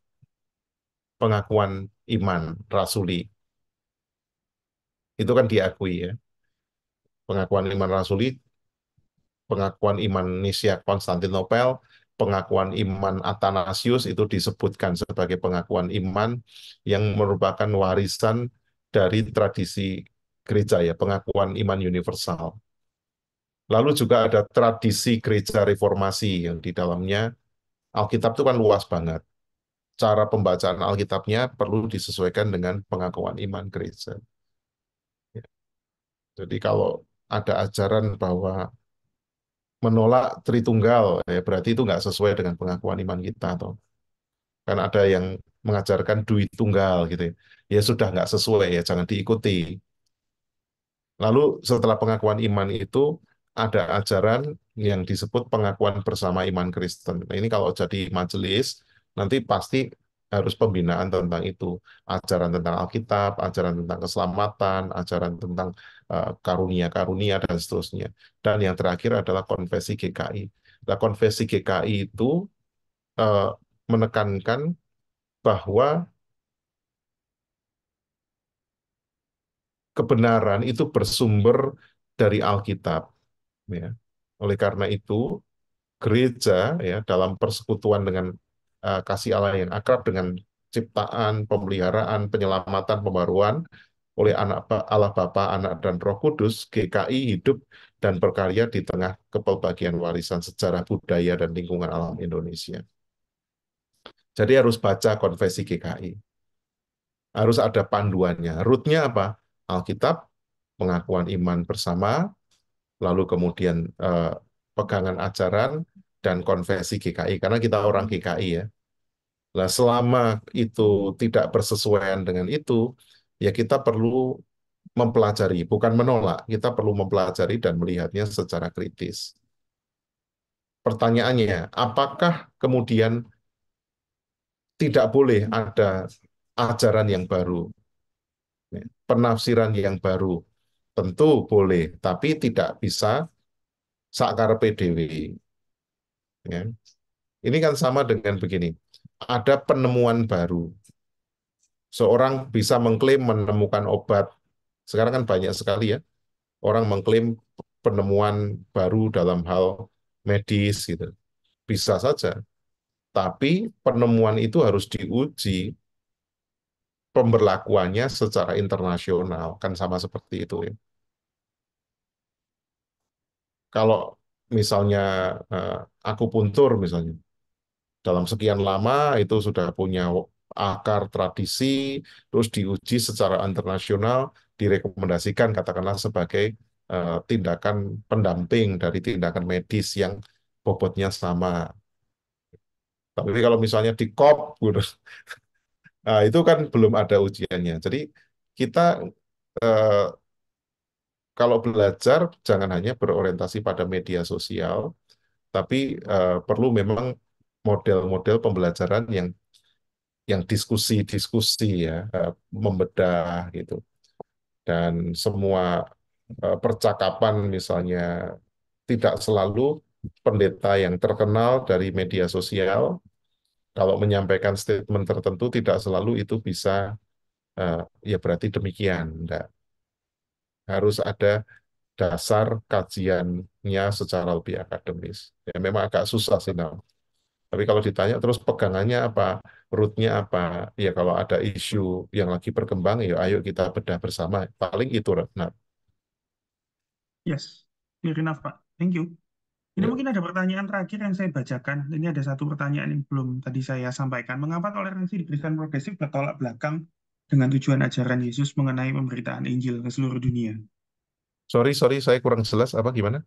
pengakuan iman rasuli. Itu kan diakui ya. Pengakuan iman rasuli, pengakuan iman Nisia Konstantinopel, pengakuan iman Athanasius itu disebutkan sebagai pengakuan iman yang merupakan warisan dari tradisi gereja ya, pengakuan iman universal. Lalu juga ada tradisi gereja reformasi yang di dalamnya Alkitab itu kan luas banget. Cara pembacaan Alkitabnya perlu disesuaikan dengan pengakuan iman gereja. Ya. Jadi kalau ada ajaran bahwa menolak Tritunggal, ya berarti itu nggak sesuai dengan pengakuan iman kita. Atau kan ada yang mengajarkan Dui Tunggal gitu ya. Ya sudah nggak sesuai ya, jangan diikuti. Lalu setelah pengakuan iman itu ada ajaran yang disebut pengakuan bersama iman Kristen. Nah, ini kalau jadi majelis nanti pasti harus pembinaan tentang itu, ajaran tentang Alkitab, ajaran tentang keselamatan, ajaran tentang karunia-karunia dan seterusnya. Dan yang terakhir adalah konfesi GKI. Nah, konfesi GKI itu eh, menekankan bahwa kebenaran itu bersumber dari Alkitab. Ya. Oleh karena itu, gereja ya dalam persekutuan dengan kasih Allah yang akrab dengan ciptaan, pemeliharaan, penyelamatan, pembaruan oleh anak Allah Bapa, Anak dan Roh Kudus, GKI hidup dan berkarya di tengah kepelbagian warisan sejarah budaya dan lingkungan alam Indonesia. Jadi harus baca konfesi GKI. Harus ada panduannya. Rootnya apa? Alkitab, pengakuan iman bersama, lalu kemudian pegangan ajaran dan konversi GKI karena kita orang GKI ya. Nah, selama itu tidak bersesuaian dengan itu, ya kita perlu mempelajari, bukan menolak, kita perlu mempelajari dan melihatnya secara kritis. Pertanyaannya, apakah kemudian tidak boleh ada ajaran yang baru, penafsiran yang baru? Tentu boleh, tapi tidak bisa sakar PDW. Ya. Ini kan sama dengan begini. Ada penemuan baru. Seorang bisa mengklaim menemukan obat. Sekarang kan banyak sekali ya. Orang mengklaim penemuan baru dalam hal medis gitu. Bisa saja. Tapi penemuan itu harus diuji pemberlakuannya secara internasional. Kan sama seperti itu ya. Kalau misalnya eh, akupuntur misalnya. Dalam sekian lama itu sudah punya akar tradisi, terus diuji secara internasional, direkomendasikan katakanlah sebagai tindakan pendamping dari tindakan medis yang bobotnya sama. Tapi kalau misalnya di COP, gitu, nah, itu kan belum ada ujiannya. Jadi kita eh, kalau belajar jangan hanya berorientasi pada media sosial, tapi perlu memang model-model pembelajaran yang diskusi-diskusi ya, membedah gitu. Dan semua percakapan misalnya tidak selalu pendeta yang terkenal dari media sosial, kalau menyampaikan statement tertentu tidak selalu itu bisa ya berarti demikian. Enggak. Harus ada dasar kajiannya secara lebih akademis. Ya memang agak susah sih, Nam. Tapi kalau ditanya terus pegangannya apa, rootnya apa, ya kalau ada isu yang lagi berkembang, ya ayo kita bedah bersama. Paling itu, Retnat. Yes, fair enough, Pak. Thank you. Ini Ya. mungkin ada pertanyaan terakhir yang saya bacakan. Ini ada satu pertanyaan yang belum tadi saya sampaikan. Mengapa toleransi di Kristen progresif bertolak belakang dengan tujuan ajaran Yesus mengenai pemberitaan Injil ke seluruh dunia? Sorry, saya kurang jelas apa gimana?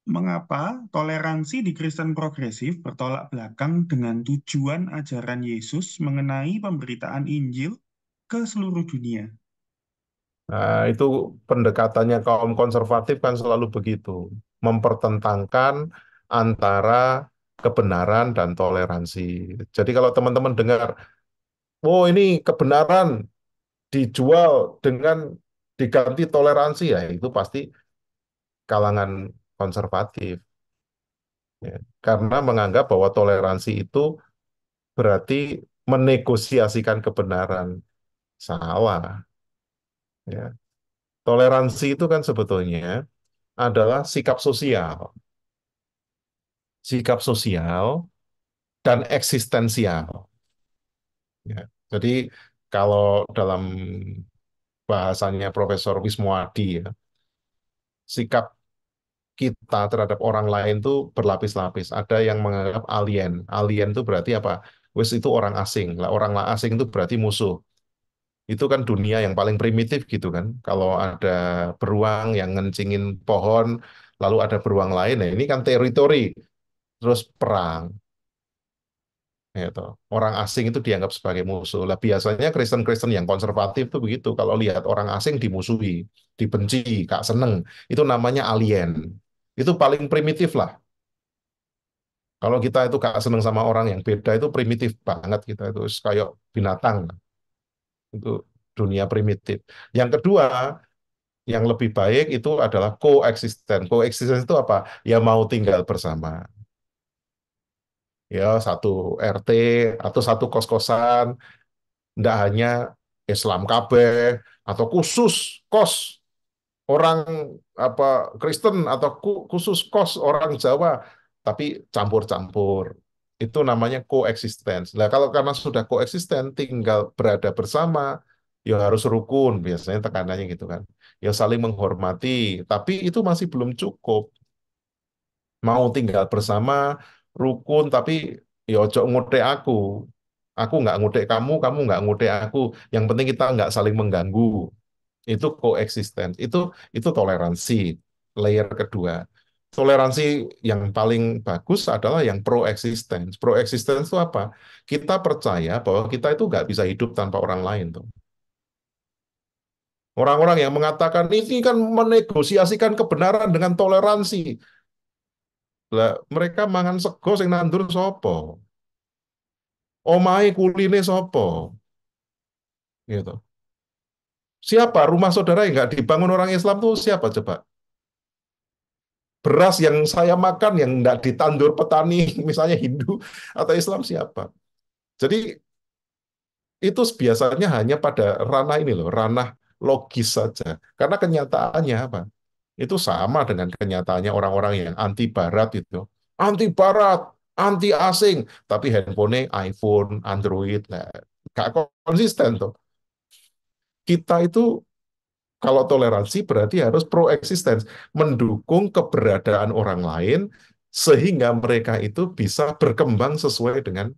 Mengapa toleransi di Kristen progresif bertolak belakang dengan tujuan ajaran Yesus mengenai pemberitaan Injil ke seluruh dunia? Nah, itu pendekatannya kaum konservatif kan selalu begitu, mempertentangkan antara kebenaran dan toleransi. Jadi kalau teman-teman dengar, oh ini kebenaran dijual dengan diganti toleransi ya itu pasti kalangan konservatif ya. Karena menganggap bahwa toleransi itu berarti menegosiasikan kebenaran. Salah ya. Toleransi itu kan sebetulnya adalah sikap sosial dan eksistensial ya. Jadi kalau dalam bahasanya Profesor Wismuadi ya, sikap kita terhadap orang lain tuh berlapis-lapis. Ada yang menganggap alien. Alien itu berarti apa? Wes itu orang asing. Lah orang asing itu berarti musuh. Itu kan dunia yang paling primitif gitu kan. Kalau ada beruang yang ngencingin pohon, lalu ada beruang lain, nah ini kan teritori, terus perang. Gitu. Orang asing itu dianggap sebagai musuh. Lah biasanya Kristen-Kristen yang konservatif tuh begitu. Kalau lihat orang asing dimusuhi, dibenci, gak seneng, itu namanya alien. Itu paling primitif lah. Kalau kita itu gak seneng sama orang yang beda itu primitif banget kita itu kayak binatang. Itu dunia primitif. Yang kedua, yang lebih baik itu adalah koeksisten. Koeksisten itu apa? Ya mau tinggal bersama. Ya satu RT atau satu kos-kosan, tidak hanya Islam kabeh atau khusus kos orang apa Kristen atau khusus kos orang Jawa, tapi campur-campur. Itu namanya coexistence. Nah, kalau karena sudah coexisten, tinggal berada bersama, ya harus rukun, biasanya tekanannya gitu kan. Ya saling menghormati, tapi itu masih belum cukup. Mau tinggal bersama, rukun, tapi ya ojo ngutik aku. Aku nggak ngutik kamu, kamu nggak ngutik aku. Yang penting kita nggak saling mengganggu. Itu coexistence, itu toleransi layer kedua. Toleransi yang paling bagus adalah yang pro-existence. Pro-existence itu apa? Kita percaya bahwa kita itu nggak bisa hidup tanpa orang lain tuh. Orang-orang yang mengatakan ini kan menegosiasikan kebenaran dengan toleransi. Lah, mereka mangan sego sing nandur sopo. Omahe kuline sopo. Gitu. Siapa rumah saudara yang nggak dibangun orang Islam tuh siapa coba? Beras yang saya makan yang tidak ditandur petani, misalnya Hindu atau Islam siapa? Jadi itu biasanya hanya pada ranah ini loh, ranah logis saja. Karena kenyataannya apa? Itu sama dengan kenyataannya orang-orang yang anti Barat itu. Anti Barat, anti asing, tapi handphone iPhone, Android, nah, gak konsisten tuh. Kita itu kalau toleransi berarti harus pro-existence, mendukung keberadaan orang lain sehingga mereka itu bisa berkembang sesuai dengan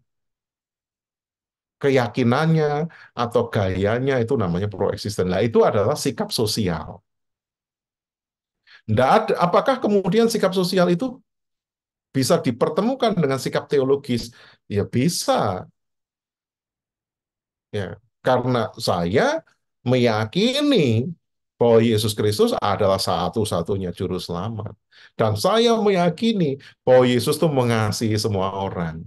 keyakinannya atau gayanya itu namanya pro-existence. Nah, itu adalah sikap sosial. Nggak ada, apakah kemudian sikap sosial itu bisa dipertemukan dengan sikap teologis? Ya bisa, ya. Karena saya meyakini bahwa Yesus Kristus adalah satu-satunya juru selamat. Dan saya meyakini bahwa Yesus itu mengasihi semua orang.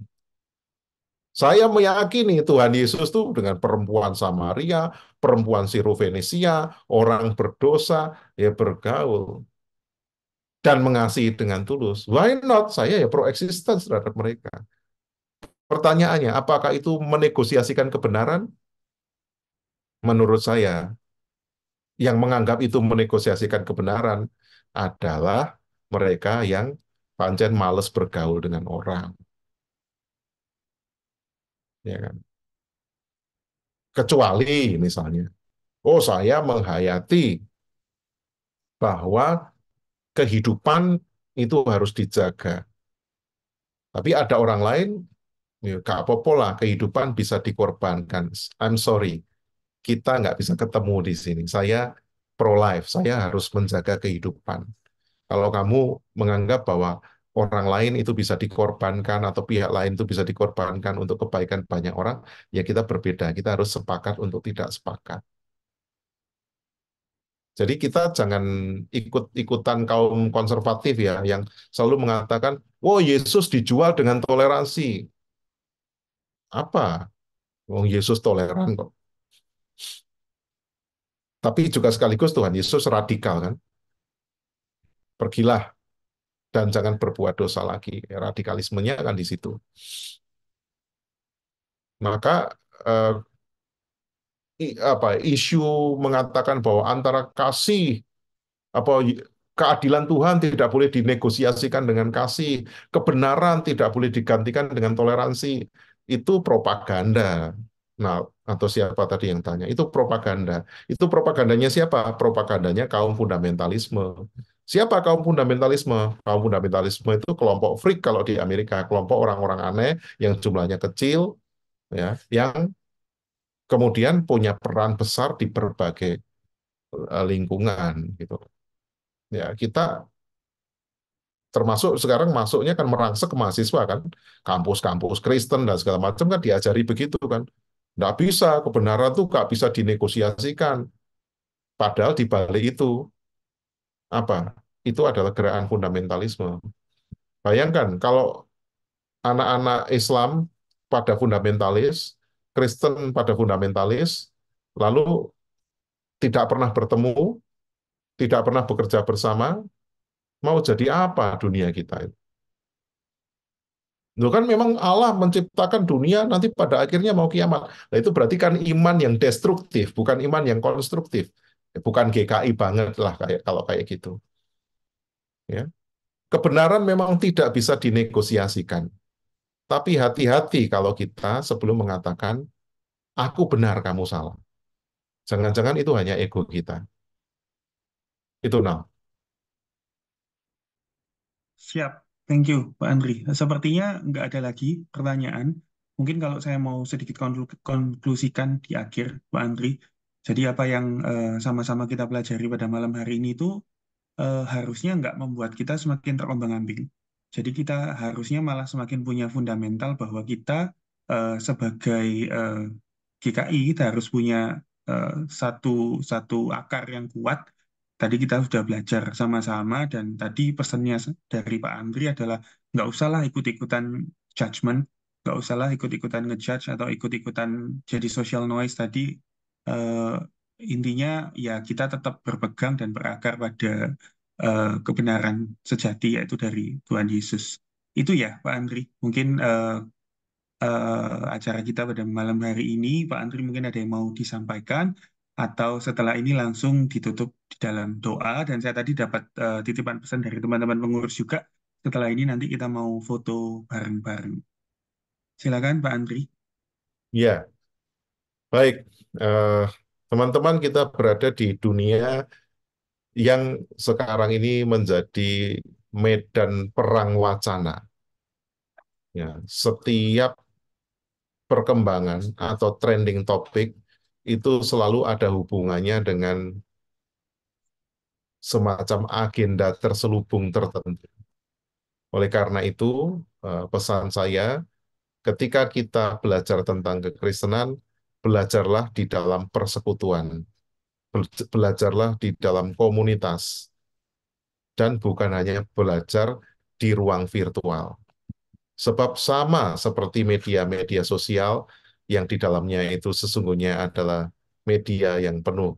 Saya meyakini Tuhan Yesus itu dengan perempuan Samaria, perempuan Sirofenisia, orang berdosa, ya bergaul. Dan mengasihi dengan tulus. Why not? Saya ya pro-existence terhadap mereka. Pertanyaannya, apakah itu menegosiasikan kebenaran? Menurut saya, yang menganggap itu menegosiasikan kebenaran adalah mereka yang pancen males bergaul dengan orang, ya kan? Kecuali misalnya, oh saya menghayati bahwa kehidupan itu harus dijaga. Tapi ada orang lain, ya, gak apa-apa lah, kehidupan bisa dikorbankan. I'm sorry, kita nggak bisa ketemu di sini. Saya pro-life, saya harus menjaga kehidupan. Kalau kamu menganggap bahwa orang lain itu bisa dikorbankan atau pihak lain itu bisa dikorbankan untuk kebaikan banyak orang, ya kita berbeda. Kita harus sepakat untuk tidak sepakat. Jadi kita jangan ikut-ikutan kaum konservatif ya, yang selalu mengatakan, "Oh Yesus dijual dengan toleransi." Apa? Oh Yesus toleran kok. Tapi juga sekaligus Tuhan Yesus radikal kan, pergilah dan jangan berbuat dosa lagi. Radikalismenya kan di situ. Maka eh, isu mengatakan bahwa antara kasih apa keadilan Tuhan tidak boleh dinegosiasikan dengan kasih, kebenaran tidak boleh digantikan dengan toleransi, itu propaganda. Nah, atau siapa tadi yang tanya? Itu propaganda. Itu propagandanya siapa? Propagandanya kaum fundamentalisme. Siapa kaum fundamentalisme? Kaum fundamentalisme itu kelompok freak kalau di Amerika, kelompok orang-orang aneh yang jumlahnya kecil, ya, yang kemudian punya peran besar di berbagai lingkungan gitu. Ya, kita termasuk sekarang masuknya kan merangsek ke mahasiswa kan, kampus-kampus Kristen dan segala macam kan diajari begitu kan. Nggak bisa, kebenaran tuh nggak bisa dinegosiasikan. Padahal di balik itu, apa? Itu adalah gerakan fundamentalisme. Bayangkan kalau anak-anak Islam pada fundamentalis, Kristen pada fundamentalis, lalu tidak pernah bertemu, tidak pernah bekerja bersama, mau jadi apa dunia kita itu? Loh kan memang Allah menciptakan dunia nanti pada akhirnya mau kiamat. Nah, itu berarti kan iman yang destruktif, bukan iman yang konstruktif. Bukan GKI banget lah kayak kalau kayak gitu. Ya. Kebenaran memang tidak bisa dinegosiasikan. Tapi hati-hati kalau kita sebelum mengatakan aku benar, kamu salah. Jangan-jangan itu hanya ego kita. Itu nah. Siap, thank you Pak Andri. Sepertinya nggak ada lagi pertanyaan. Mungkin kalau saya mau sedikit konklusikan di akhir, Pak Andri. Jadi apa yang sama-sama kita pelajari pada malam hari ini itu harusnya nggak membuat kita semakin terombang-ambing. Jadi kita harusnya malah semakin punya fundamental bahwa kita sebagai GKI kita harus punya eh, satu satu akar yang kuat. Tadi kita sudah belajar sama-sama dan tadi pesannya dari Pak Andri adalah nggak usahlah ikut-ikutan judgment, nggak usahlah ikut-ikutan ngejudge atau ikut-ikutan jadi social noise tadi. Eh, Intinya ya kita tetap berpegang dan berakar pada kebenaran sejati yaitu dari Tuhan Yesus. Itu ya Pak Andri. Mungkin acara kita pada malam hari ini, Pak Andri mungkin ada yang mau disampaikan atau setelah ini langsung ditutup di dalam doa dan saya tadi dapat titipan pesan dari teman-teman pengurus juga. Setelah ini nanti kita mau foto bareng-bareng. Silakan Pak Andri. Ya, baik. Eh, Teman-teman kita berada di dunia yang sekarang ini menjadi medan perang wacana. Ya, setiap perkembangan atau trending topik itu selalu ada hubungannya dengan semacam agenda terselubung tertentu. Oleh karena itu, pesan saya, ketika kita belajar tentang kekristenan, belajarlah di dalam persekutuan, belajarlah di dalam komunitas, dan bukan hanya belajar di ruang virtual. Sebab sama seperti media-media sosial yang di dalamnya itu sesungguhnya adalah media yang penuh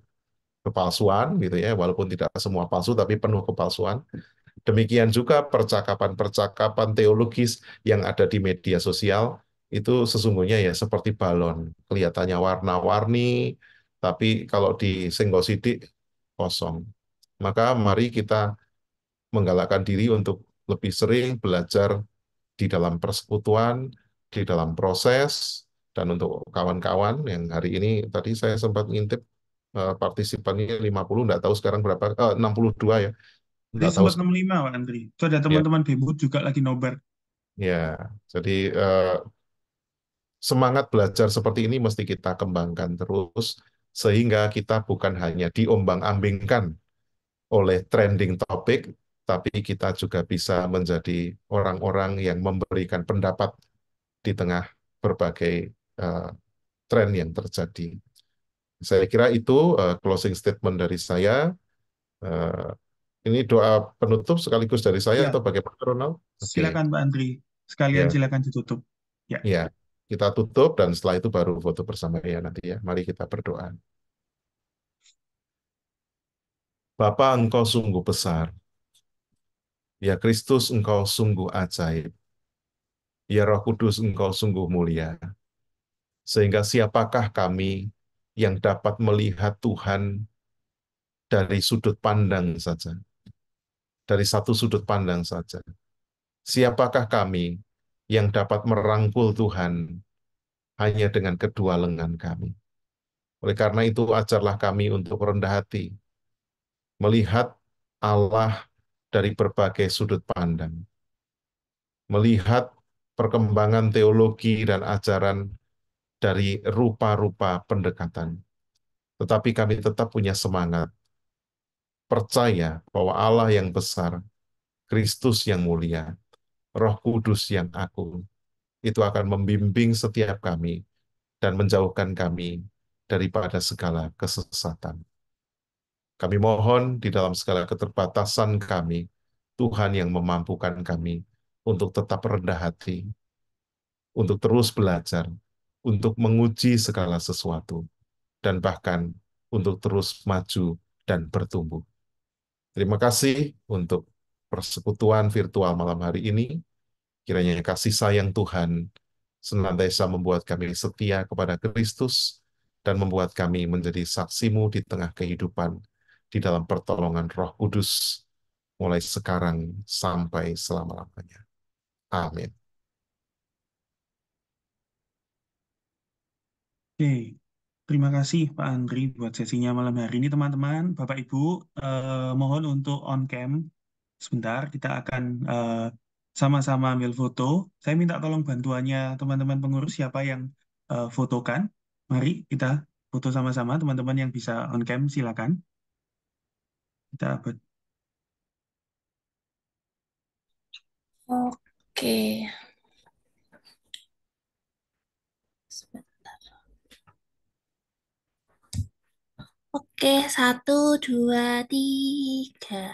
kepalsuan gitu ya, walaupun tidak semua palsu tapi penuh kepalsuan. Demikian juga percakapan-percakapan teologis yang ada di media sosial itu sesungguhnya ya seperti balon, kelihatannya warna-warni, tapi kalau disenggol sidik kosong. Maka mari kita menggalakkan diri untuk lebih sering belajar di dalam persekutuan, di dalam proses, dan untuk kawan-kawan yang hari ini tadi saya sempat ngintip partisipannya 50, nggak tahu sekarang berapa, 62 ya, Tadi nggak tahu sempat 65 Pak Andri. Itu ada ya, teman-teman Bemut juga lagi nobar. ya. Jadi semangat belajar seperti ini mesti kita kembangkan terus sehingga kita bukan hanya diombang-ambingkan oleh trending topik, tapi kita juga bisa menjadi orang-orang yang memberikan pendapat di tengah berbagai uh, tren yang terjadi. Saya kira itu closing statement dari saya. Uh, ini doa penutup sekaligus dari saya Ya, atau bagaimana, Ronald? Oke, silakan Pak Andri. Sekalian ya, silakan ditutup. Ya. ya. Kita tutup dan setelah itu baru foto bersama ya nanti ya. Mari kita berdoa. Bapa, Engkau sungguh besar. Ya Kristus, Engkau sungguh ajaib. Ya Roh Kudus, Engkau sungguh mulia. Sehingga siapakah kami yang dapat melihat Tuhan dari sudut pandang saja, dari satu sudut pandang saja. Siapakah kami yang dapat merangkul Tuhan hanya dengan kedua lengan kami? Oleh karena itu, ajarlah kami untuk rendah hati, melihat Allah dari berbagai sudut pandang, melihat perkembangan teologi dan ajaran dari rupa-rupa pendekatan. Tetapi kami tetap punya semangat, percaya bahwa Allah yang besar, Kristus yang mulia, Roh Kudus yang agung, itu akan membimbing setiap kami dan menjauhkan kami daripada segala kesesatan. Kami mohon di dalam segala keterbatasan kami, Tuhan yang memampukan kami untuk tetap rendah hati, untuk terus belajar, untuk menguji segala sesuatu, dan bahkan untuk terus maju dan bertumbuh. Terima kasih untuk persekutuan virtual malam hari ini. Kiranya kasih sayang Tuhan senantiasa membuat kami setia kepada Kristus dan membuat kami menjadi saksimu di tengah kehidupan di dalam pertolongan Roh Kudus mulai sekarang sampai selama-lamanya. Amin. Oke, terima kasih Pak Andri buat sesinya malam hari ini teman-teman. Bapak Ibu, mohon untuk on cam sebentar. Kita akan sama-sama ambil foto. Saya minta tolong bantuannya teman-teman pengurus siapa yang fotokan. Mari kita foto sama-sama. Teman-teman yang bisa on cam silakan. Kita Oke. Oke, 1, 2, 3.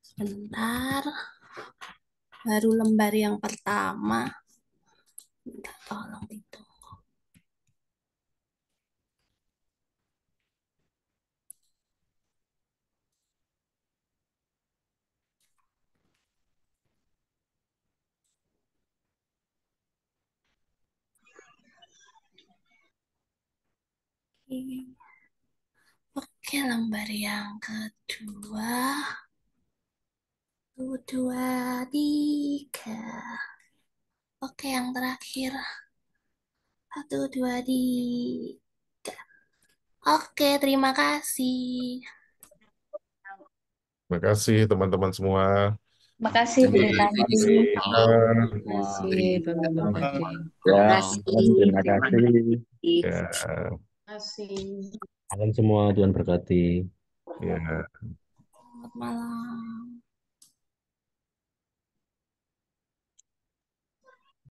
Sebentar. Baru lembar yang pertama. Minta tolong itu. Oke, lembar yang kedua. 1, 2, 3. Oke, yang terakhir. 1, 2, 3. Oke, terima kasih. Terima kasih teman-teman semua. Makasih Terima Britani. kasih. Makasih Bapak Makasih. Ya, Makasih. terima kasih. Ya, Makasih. Salam semua, Tuhan berkati. ya. Selamat malam.